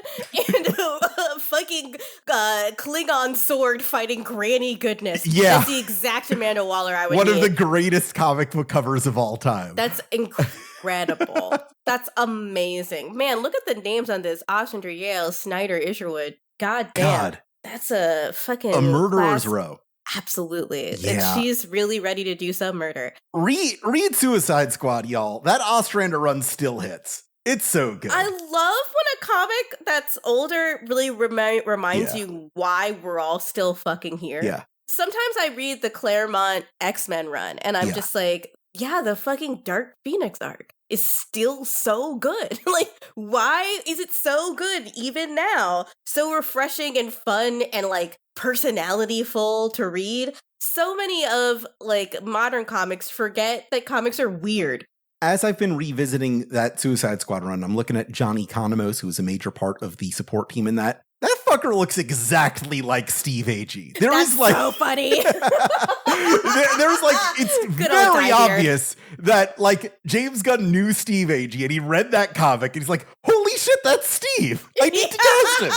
and a fucking Klingon sword fighting granny goodness. Yeah. That's the exact Amanda Waller I would One need. of the greatest comic book covers of all time. That's incredible. That's amazing. Man, look at the names on this. Ostrander, Yale, Snyder, Isherwood. God damn. That's a fucking... A murderer's row. Absolutely. Yeah. And she's really ready to do some murder. Read Suicide Squad, y'all. That Ostrander run still hits. It's so good. I love when a comic that's older really reminds you why we're all still fucking here. Yeah. Sometimes I read the Claremont X-Men run and I'm just like, the fucking Dark Phoenix arc is still so good. Like, why is it so good even now? So refreshing and fun and like personality-full to read. So many of like modern comics forget that comics are weird. As I've been revisiting that Suicide Squad run, I'm looking at Johnny Economos, who's a major part of the support team in that. That fucker looks exactly like Steve Agee. That's so funny. There's like, it's very obvious that like James Gunn knew Steve Agee and he read that comic and he's like, holy shit, that's Steve. I need to cast him.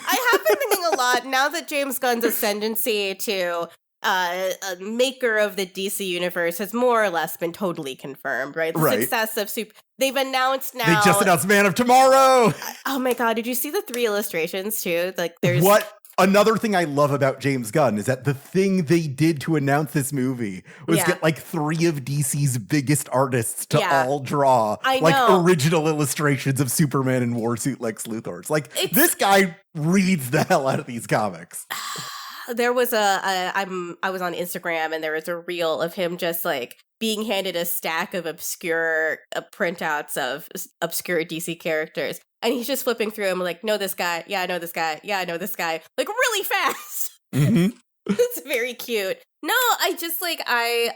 I have been thinking a lot now that James Gunn's ascendancy to a maker of the DC universe has more or less been totally confirmed, right? The success of they've announced now. They just announced Man of Tomorrow. Oh my God. Did you see the 3 illustrations too? Like there's what? Another thing I love about James Gunn is that the thing they did to announce this movie was get like 3 of DC's biggest artists to all draw original illustrations of Superman and Warsuit Lex Luthor's. Like this guy reads the hell out of these comics. There was I was on Instagram and there was a reel of him just like being handed a stack of obscure printouts of obscure DC characters. And he's just flipping through them like, know this guy. Yeah, I know this guy. Yeah, I know this guy. Like really fast. Mm-hmm. It's very cute. No, I just like, I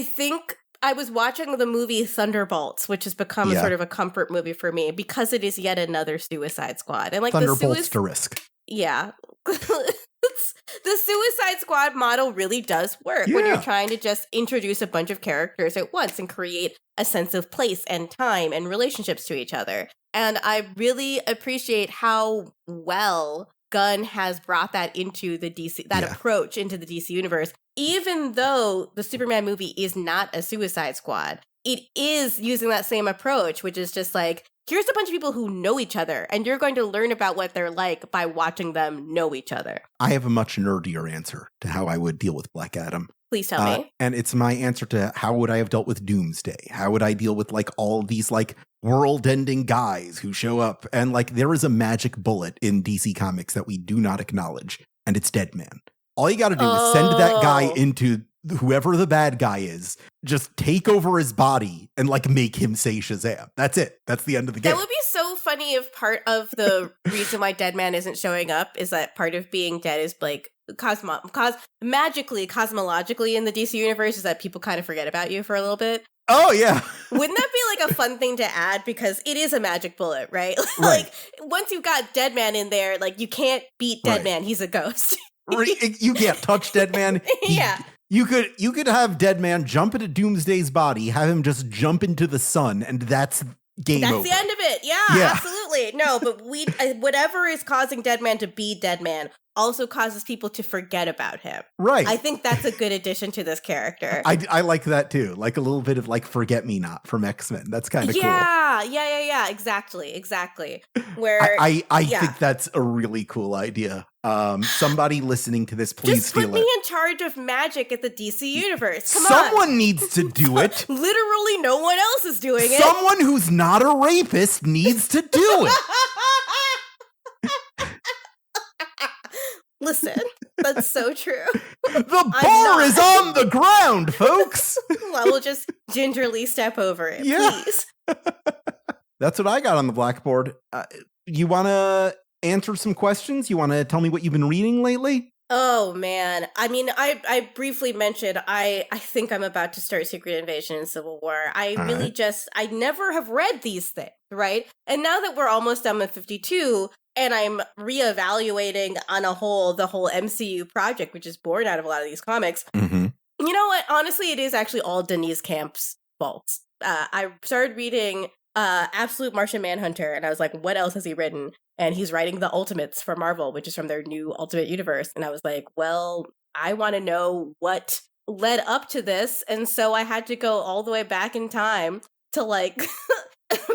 think I was watching the movie Thunderbolts, which has become a sort of a comfort movie for me because it is yet another Suicide Squad. And like Thunderbolts to risk. Yeah. The Suicide Squad model really does work when you're trying to just introduce a bunch of characters at once and create a sense of place and time and relationships to each other. And I really appreciate how well Gunn has brought that into the DC, that approach into the DC universe. Even though the Superman movie is not a Suicide Squad, it is using that same approach, which is just like, here's a bunch of people who know each other, and you're going to learn about what they're like by watching them know each other. I have a much nerdier answer to how I would deal with Black Adam. Please tell me. And it's my answer to how would I have dealt with Doomsday? How would I deal with like all these like world-ending guys who show up? And like there is a magic bullet in DC Comics that we do not acknowledge, and it's Deadman. All you got to do is send that guy into whoever the bad guy is, just take over his body and like make him say Shazam. That's it. That's the end of the game. That would be so funny if part of the reason why Deadman isn't showing up is that part of being dead is like magically, cosmologically in the DC universe is that people kind of forget about you for a little bit. Oh, yeah. Wouldn't that be like a fun thing to add? Because it is a magic bullet, right? Like once you've got Deadman in there, like you can't beat Deadman. He's a ghost. You can't touch Deadman. You could have Deadman jump into Doomsday's body, have him just jump into the sun, and that's game over. That's the end of it. Yeah, absolutely. No, but whatever is causing Deadman to be Deadman also causes people to forget about him. Right. I think that's a good addition to this character. I like that too. Like a little bit of like Forget Me Not from X-Men. That's kind of cool. Yeah. Exactly. Where I think that's a really cool idea. Somebody listening to this, please just put steal me it. in charge of magic at the DC universe. Come Someone needs to do it. Literally no one else is doing it. Someone who's not a rapist needs to do it. Listen, that's so true. The bar is on the ground, folks. Well, we'll just gingerly step over it, please. That's what I got on the blackboard. You want to answer some questions? You want to tell me what you've been reading lately? Oh, man. I mean, I briefly mentioned, I think I'm about to start Secret Invasion and Civil War. I never have read these things, right? And now that we're almost done with 52, and I'm reevaluating on the whole MCU project, which is born out of a lot of these comics. Mm-hmm. You know what? Honestly, it is actually all Denise Camp's fault. I started reading Absolute Martian Manhunter, and I was like, what else has he written? And he's writing the Ultimates for Marvel, which is from their new Ultimate Universe. And I was like, well, I want to know what led up to this. And so I had to go all the way back in time to like...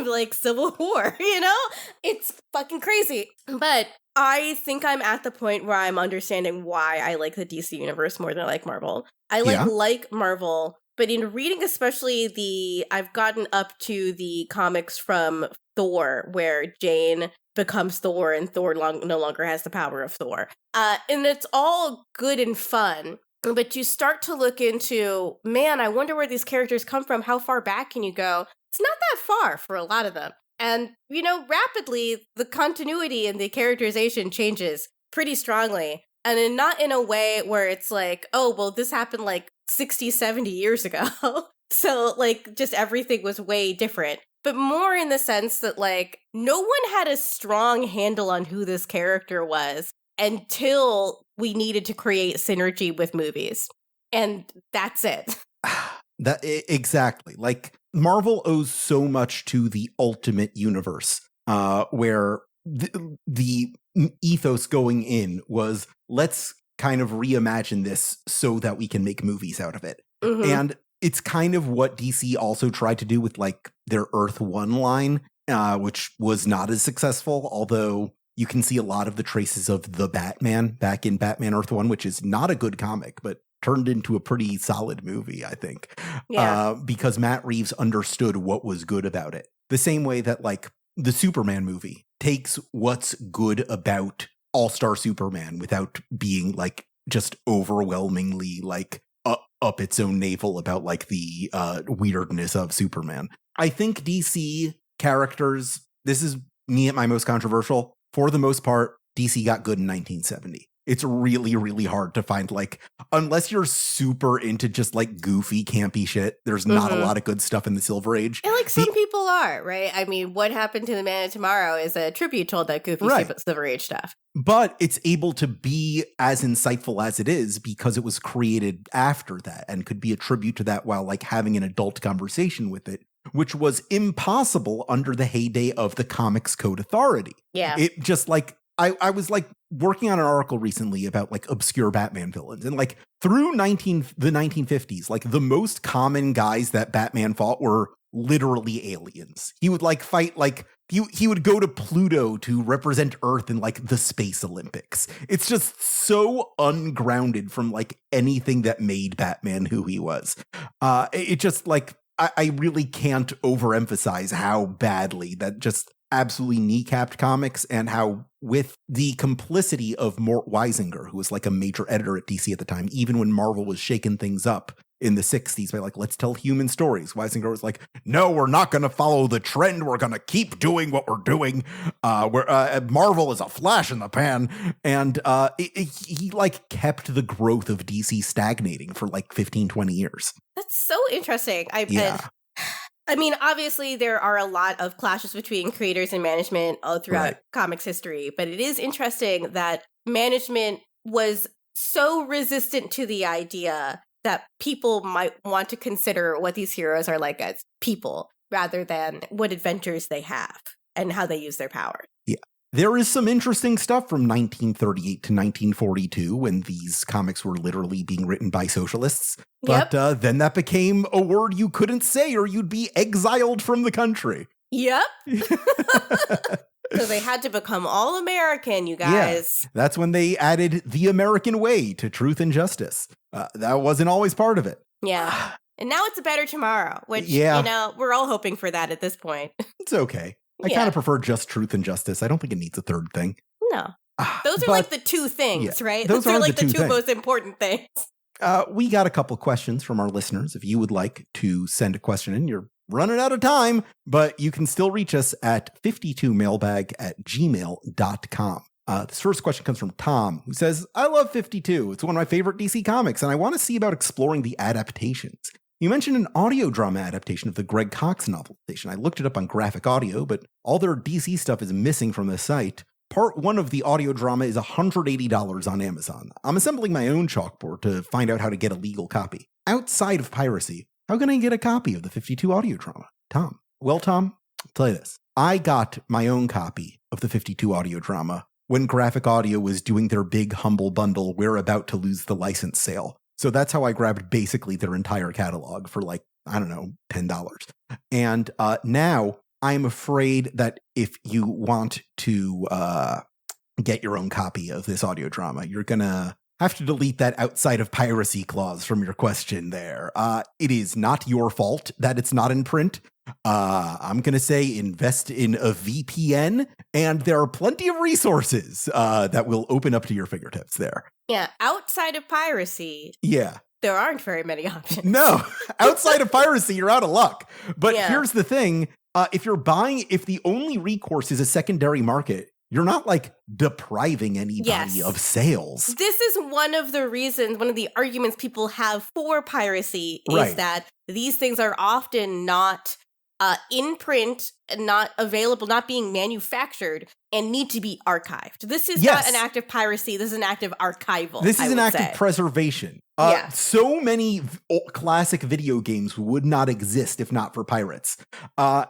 like Civil War, you know? It's fucking crazy. But I think I'm at the point where I'm understanding why I like the DC universe more than I like Marvel. I like Marvel, but in reading especially I've gotten up to the comics from Thor, where Jane becomes Thor and Thor no longer has the power of Thor. And it's all good and fun. But you start to look into, man, I wonder where these characters come from. How far back can you go? It's not that far for a lot of them. And, you know, rapidly, the continuity and the characterization changes pretty strongly. And not in a way where it's like, oh, well, this happened like 60, 70 years ago. So, like, just everything was way different. But more in the sense that, like, no one had a strong handle on who this character was until we needed to create synergy with movies. And that's it. Exactly. Like, Marvel owes so much to the Ultimate Universe, where the ethos going in was, let's kind of reimagine this so that we can make movies out of it. Mm-hmm. And it's kind of what DC also tried to do with like their Earth One line, which was not as successful, although you can see a lot of the traces of the Batman back in Batman Earth One, which is not a good comic, but turned into a pretty solid movie, I think, because Matt Reeves understood what was good about it. The same way that like the Superman movie takes what's good about All-Star Superman without being like just overwhelmingly like up its own navel about like the weirdness of Superman. I think DC characters, this is me at my most controversial, for the most part, DC got good in 1970. It's really, really hard to find, like, unless you're super into just like goofy, campy shit, there's not a lot of good stuff in the Silver Age. And like some people are, right? I mean, What Happened to the Man of Tomorrow is a tribute to all that goofy Silver Age stuff. But it's able to be as insightful as it is because it was created after that and could be a tribute to that while like having an adult conversation with it, which was impossible under the heyday of the Comics Code Authority. Yeah. It just like, I was like working on an article recently about like obscure Batman villains, and like through the 1950s, like the most common guys that Batman fought were literally aliens. He would like fight like he would go to Pluto to represent Earth in like the Space Olympics. It's just so ungrounded from like anything that made Batman who he was. It just like I really can't overemphasize how badly that just absolutely kneecapped comics, and how with the complicity of Mort Weisinger, who was like a major editor at DC at the time, even when Marvel was shaking things up in the 60s by like, let's tell human stories. Weisinger was like, no, we're not going to follow the trend. We're going to keep doing what we're doing. Marvel is a flash in the pan. And he like kept the growth of DC stagnating for like 15, 20 years. That's so interesting. I mean, obviously, there are a lot of clashes between creators and management all throughout comics history, but it is interesting that management was so resistant to the idea that people might want to consider what these heroes are like as people rather than what adventures they have and how they use their power. Yeah. There is some interesting stuff from 1938 to 1942 when these comics were literally being written by socialists. But then that became a word you couldn't say or you'd be exiled from the country. Yep. So they had to become all American, you guys. Yeah, that's when they added the American way to Truth and Justice. That wasn't always part of it. Yeah. And now it's a better tomorrow, which, you know, we're all hoping for that at this point. It's okay. I kind of prefer just Truth and Justice. I don't think it needs a third thing. No. Those are like the two things, right? Those are like the two things. most important things. We got a couple questions from our listeners. If you would like to send a question in, you're running out of time, but you can still reach us at 52mailbag@gmail.com. This first question comes from Tom, who says, I love 52. It's one of my favorite DC comics, and I want to see about exploring the adaptations. You mentioned an audio drama adaptation of the Greg Cox novelization. I looked it up on Graphic Audio, but all their DC stuff is missing from the site. Part 1 of the audio drama is $180 on Amazon. I'm assembling my own chalkboard to find out how to get a legal copy. Outside of piracy, how can I get a copy of the 52 audio drama? Tom. Well, Tom, I'll tell you this. I got my own copy of the 52 audio drama when Graphic Audio was doing their big humble bundle, We're About to Lose the License sale. So that's how I grabbed basically their entire catalog for like, I don't know, $10. And now I'm afraid that if you want to get your own copy of this audio drama, you're going to have to delete that outside of piracy clause from your question there. It is not your fault that it's not in print. I'm going to say invest in a VPN, and there are plenty of resources that will open up to your fingertips there. Yeah, outside of piracy. Yeah. There aren't very many options. No, outside of piracy, you're out of luck. But here's the thing. If the only recourse is a secondary market, you're not like depriving anybody of sales. This is one of the arguments people have for piracy is that these things are often not in print, not available, not being manufactured, and need to be archived. This is not an act of piracy. This is an act of archival. This is an act of preservation. So many classic video games would not exist if not for pirates. I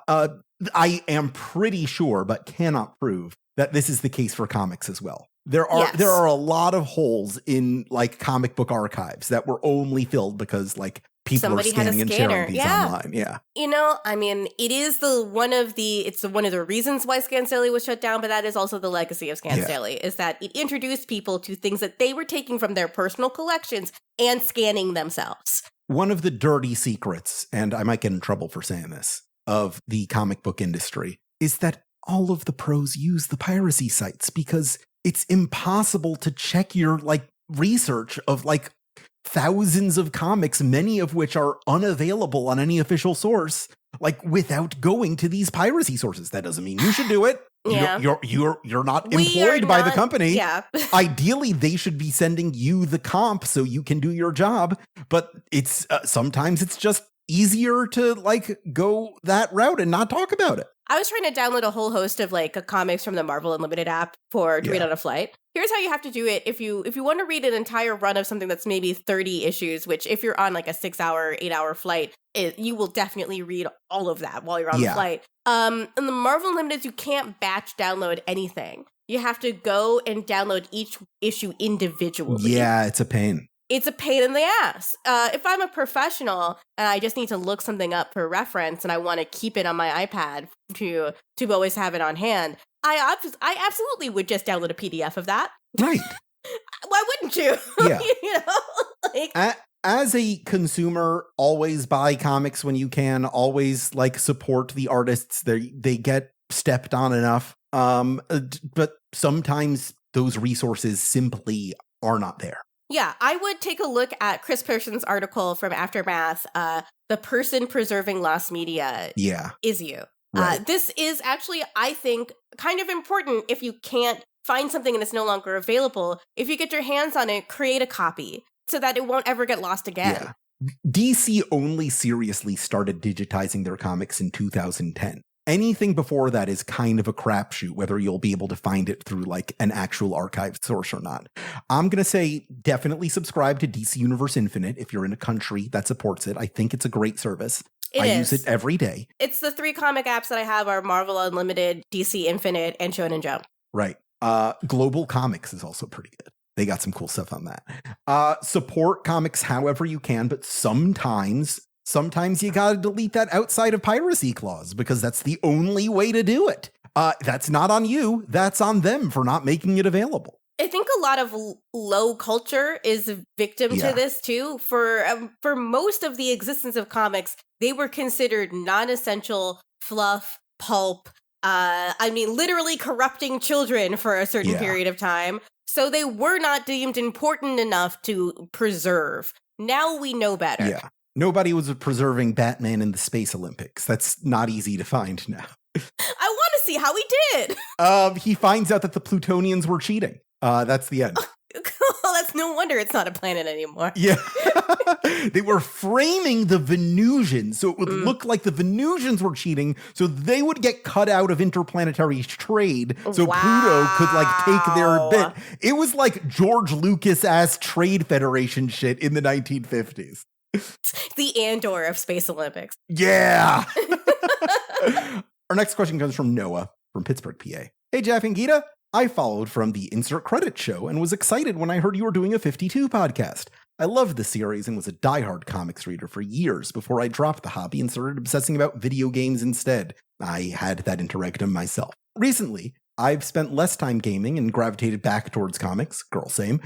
am pretty sure, but cannot prove, that this is the case for comics as well. There are a lot of holes in like comic book archives that were only filled because like People somebody are scanning had a and scanner. sharing these online. Yeah. You know, I mean, it is one of the reasons why Scansdaily was shut down, but that is also the legacy of Scansdaily, is that it introduced people to things that they were taking from their personal collections and scanning themselves. One of the dirty secrets, and I might get in trouble for saying this, of the comic book industry is that all of the pros use the piracy sites because it's impossible to check your research of thousands of comics, many of which are unavailable on any official source, without going to these piracy sources. That doesn't mean you should do it. Yeah. You're not employed by the company. Yeah. Ideally, they should be sending you the comp so you can do your job. But it's sometimes it's just easier to go that route and not talk about it. I was trying to download a whole host of comics from the Marvel Unlimited app to read on a flight. Here's how you have to do it if you want to read an entire run of something that's maybe 30 issues, which if you're on a 6-hour, 8-hour flight, you will definitely read all of that while you're on the flight. In the Marvel Unlimited, you can't batch download anything. You have to go and download each issue individually. Yeah, it's a pain. It's a pain in the ass. If I'm a professional and I just need to look something up for reference and I want to keep it on my iPad to always have it on hand, I absolutely would just download a PDF of that. Right. Why wouldn't you? Yeah. You know? As a consumer, always buy comics when you can. Always support the artists. They get stepped on enough. But sometimes those resources simply are not there. Yeah, I would take a look at Chris Pearson's article from Aftermath, The Person Preserving Lost Media is You. Right. This is actually, I think, kind of important if you can't find something and it's no longer available. If you get your hands on it, create a copy so that it won't ever get lost again. Yeah. DC only seriously started digitizing their comics in 2010. Anything before that is kind of a crapshoot, whether you'll be able to find it through an actual archived source or not. I'm going to say definitely subscribe to DC Universe Infinite if you're in a country that supports it. I think it's a great service. I use it every day. It's the 3 comic apps that I have are Marvel Unlimited, DC Infinite, and Shonen Jump. Right. Global Comics is also pretty good. They got some cool stuff on that. Support comics however you can, but sometimes you gotta delete that outside of piracy clause because that's the only way to do it. That's not on you. That's on them for not making it available. I think a lot of low culture is a victim to this too. For most of the existence of comics, they were considered non-essential, fluff, pulp. Literally corrupting children for a certain period of time. So they were not deemed important enough to preserve. Now we know better. Yeah. Nobody was preserving Batman in the Space Olympics. That's not easy to find now. I want to see how he did. He finds out that the Plutonians were cheating. That's the end. Well, that's no wonder it's not a planet anymore. Yeah. They were framing the Venusians so it would look like the Venusians were cheating so they would get cut out of interplanetary trade so Pluto could take their bit. It was like George Lucas-ass Trade Federation shit in the 1950s. The Andor of Space Olympics. Yeah. Our next question comes from Noah from Pittsburgh, PA. Hey, Jaffe and Gita. I followed from the Insert Credit show and was excited when I heard you were doing a 52 podcast. I loved the series and was a diehard comics reader for years before I dropped the hobby and started obsessing about video games instead. I had that interregnum myself. Recently, I've spent less time gaming and gravitated back towards comics. Girl, same.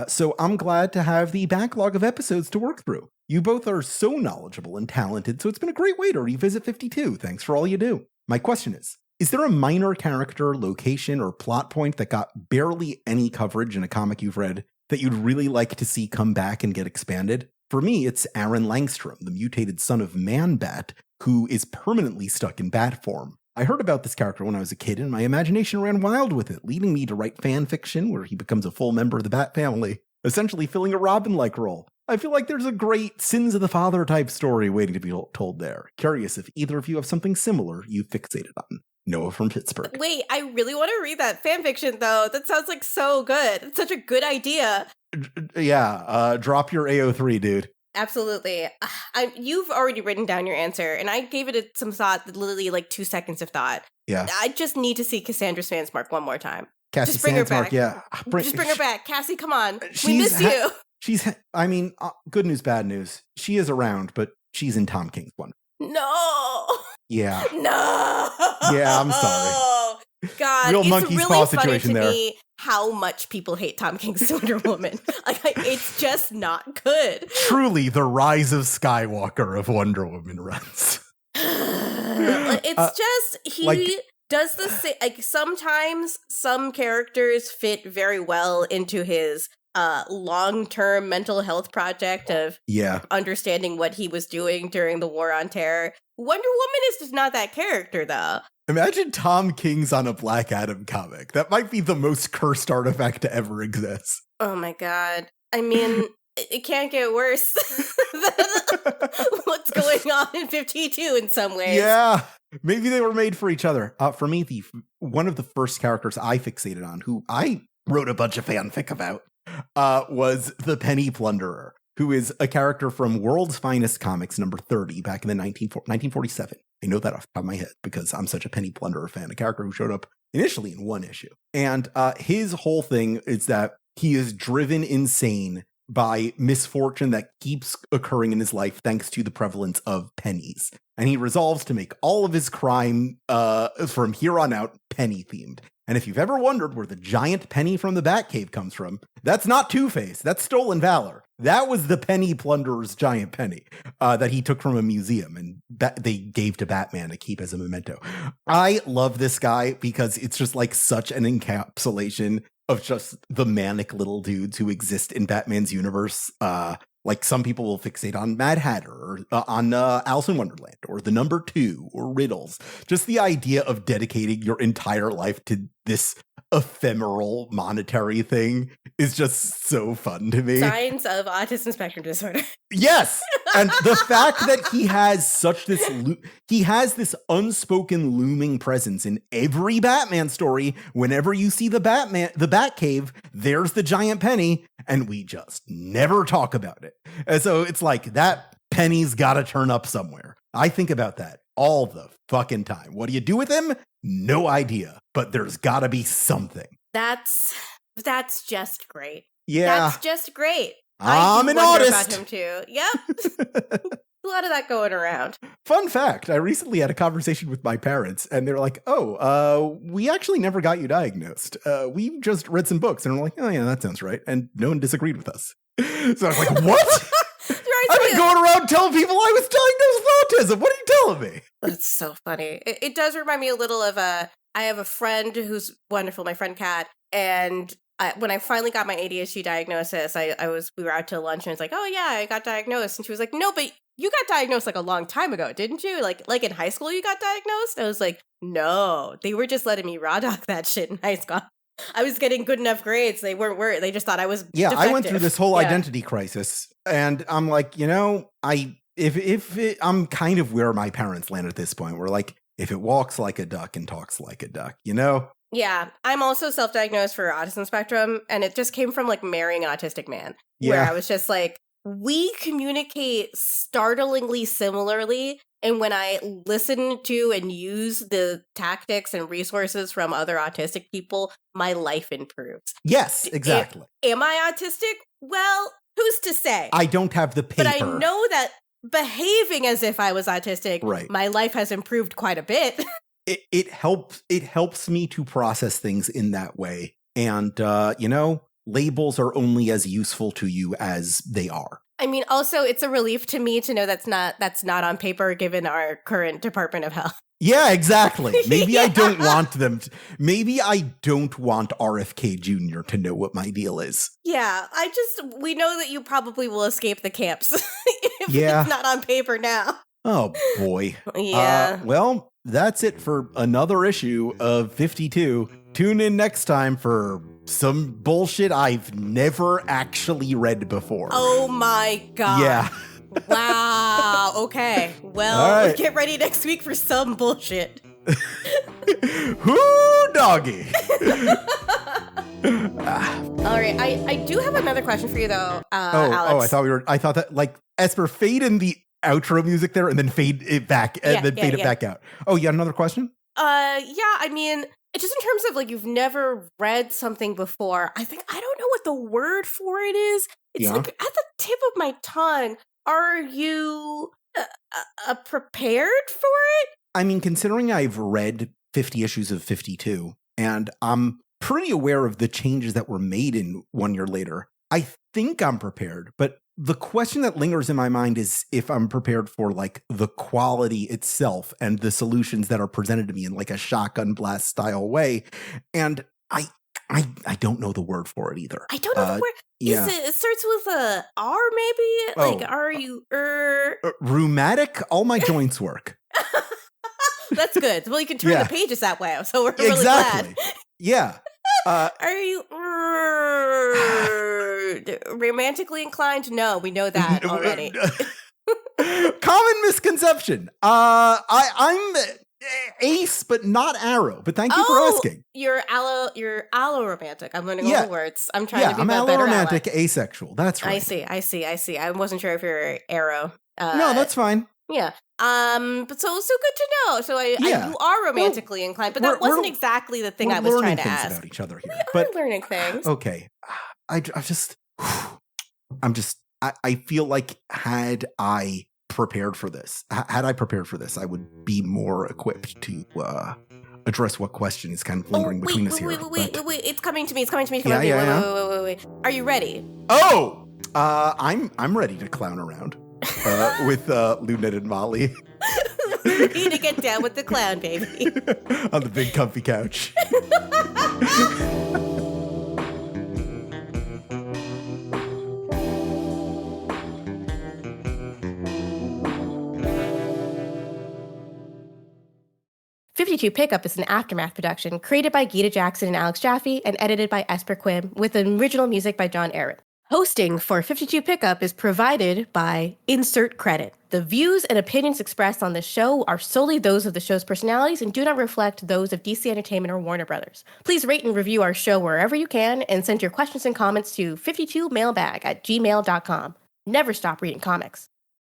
So I'm glad to have the backlog of episodes to work through. You both are so knowledgeable and talented, so it's been a great way to revisit 52. Thanks for all you do. My question is there a minor character, location, or plot point that got barely any coverage in a comic you've read that you'd really like to see come back and get expanded? For me, it's Aaron Langstrom, the mutated son of Man-Bat, who is permanently stuck in bat form. I heard about this character when I was a kid, and my imagination ran wild with it, leading me to write fan fiction where he becomes a full member of the Bat family, essentially filling a Robin-like role. I feel like there's a great Sins of the Father type story waiting to be told there. Curious if either of you have something similar you've fixated on. Noah from Pittsburgh. Wait, I really want to read that fanfiction, though. That sounds like so good. It's such a good idea. Yeah, drop your AO3, dude. Absolutely. You've already written down your answer, and I gave it some thought, literally 2 seconds of thought. Yeah. I just need to see Cassandra Sandsmark one more time. Cassie just bring her Sandsmark, back. yeah. Just bring her back. Cassie, come on. We miss you. good news, bad news. She is around, but she's in Tom King's Wonder. No. Yeah. No. Yeah, I'm sorry. God, Real it's monkey's really paw funny situation to there. me how much people hate Tom King's Wonder Woman. It's just not good. Truly the rise of Skywalker of Wonder Woman runs. It's just, he does the same, sometimes some characters fit very well into his long-term mental health project of understanding what he was doing during the War on Terror. Wonder Woman is just not that character, though. Imagine Tom King's on a Black Adam comic. That might be the most cursed artifact to ever exist. Oh my God. I mean, it can't get worse than what's going on in 52 in some ways. Yeah, maybe they were made for each other. For me, one of the first characters I fixated on, who I wrote a bunch of fanfic about, was the Penny Plunderer, who is a character from World's Finest Comics number 30 back in the 1947. I know that off the top of my head because I'm such a Penny Plunderer fan, a character who showed up initially in one issue. And his whole thing is that he is driven insane by misfortune that keeps occurring in his life thanks to the prevalence of pennies. And he resolves to make all of his crime from here on out penny themed. And if you've ever wondered where the giant penny from the Batcave comes from, that's not Two-Face, that's Stolen Valor. That was the Penny Plunderer's giant penny that he took from a museum and they gave to Batman to keep as a memento. I love this guy because it's just like such an encapsulation of just the manic little dudes who exist in Batman's universe. Like some people will fixate on Mad Hatter or on Alice in Wonderland or the number 2 or riddles. Just the idea of dedicating your entire life to this ephemeral monetary thing is just so fun to me. Signs of autism spectrum disorder. Yes. And the fact that he has this unspoken looming presence in every Batman story. Whenever you see the Batcave, there's the giant penny, and we just never talk about it. And so it's like that penny's got to turn up somewhere. I think about that all the fucking time. What do you do with him? No idea, but there's got to be something. That's just great. Yeah. That's just great. I'm an artist. About him too. Yep. A lot of that going around. Fun fact, I recently had a conversation with my parents and they're like, we actually never got you diagnosed. We just read some books. And we're like, oh yeah, that sounds right. And no one disagreed with us. So I was like, what? I've been going around telling people I was diagnosed with autism. What are you telling me? That's so funny. It does remind me a little of I have a friend who's wonderful, my friend Kat, and when I finally got my ADHD diagnosis, we were out to lunch and I was like, oh yeah, I got diagnosed. And she was like, no, but you got diagnosed like a long time ago, didn't you? Like in high school you got diagnosed? I was like, no, they were just letting me raw dog that shit in high school. I was getting good enough grades. They weren't worried. They just thought I was defective. I went through this whole identity crisis and I'm like, I'm kind of where my parents land at this point. We're like, if it walks like a duck and talks like a duck, Yeah, I'm also self-diagnosed for autism spectrum, and it just came from like marrying an autistic man, where I was just like, we communicate startlingly similarly, and when I listen to and use the tactics and resources from other autistic people, my life improves. Yes, exactly. Am I autistic? Well, who's to say? I don't have the paper. But I know that behaving as if I was autistic, my life has improved quite a bit. It helps me to process things in that way. And, labels are only as useful to you as they are. I mean, also, it's a relief to me to know that's not on paper given our current Department of Health. Yeah, exactly. Maybe I don't want them maybe I don't want RFK Jr. to know what my deal is. Yeah, we know that you probably will escape the camps if it's not on paper now. Oh, boy. Yeah. Well, that's it for another issue of 52. Tune in next time for some bullshit I've never actually read before. Oh my God. Yeah. Wow. Okay. Well, get ready next week for some bullshit. Whoo, doggy. All right. I do have another question for you though, Alex. I thought that like Esper fade in the outro music there and then fade it back and then fade it back out. Oh, you got another question? Yeah, I mean, just in terms of like you've never read something before, I don't know what the word for it is. It's like at the tip of my tongue. Are you prepared for it? I mean, considering I've read 50 issues of 52, and I'm pretty aware of the changes that were made in 1 year later, I think I'm prepared. But the question that lingers in my mind is if I'm prepared for like the quality itself and the solutions that are presented to me in like a shotgun blast style way. And I don't know the word for it either. I don't know the word. Yeah. It starts with a R maybe? Like, are you rheumatic? All my joints work. That's good. Well, you can turn the pages that way, so we're really glad. Yeah. Are you romantically inclined? No, we know that already. Common misconception. I'm ace, but not arrow. But thank you for asking. You're allo-romantic. I'm learning all the words. I'm trying to be I'm a better allo-romantic, asexual. That's right. I see. I wasn't sure if you're arrow. No, that's fine. Yeah. But so good to know. So you are romantically inclined, but that wasn't exactly the thing I was trying to ask. We're learning things about each other here. We are learning things. Okay. I feel like had I prepared for this, I would be more equipped to address what question is kind of lingering between us here. Wait. It's coming to me. Yeah. Wait. Are you ready? Oh! I'm ready to clown around. With Lunette and Molly. Ready to get down with the clown, baby. On the big comfy couch. "52 Pickup" is an Aftermath production created by Gita Jackson and Alex Jaffe and edited by Esper Quim with original music by John Aaron. Hosting for 52 Pickup is provided by Insert Credit. The views and opinions expressed on this show are solely those of the show's personalities and do not reflect those of DC Entertainment or Warner Brothers. Please rate and review our show wherever you can and send your questions and comments to 52mailbag@gmail.com. Never stop reading comics.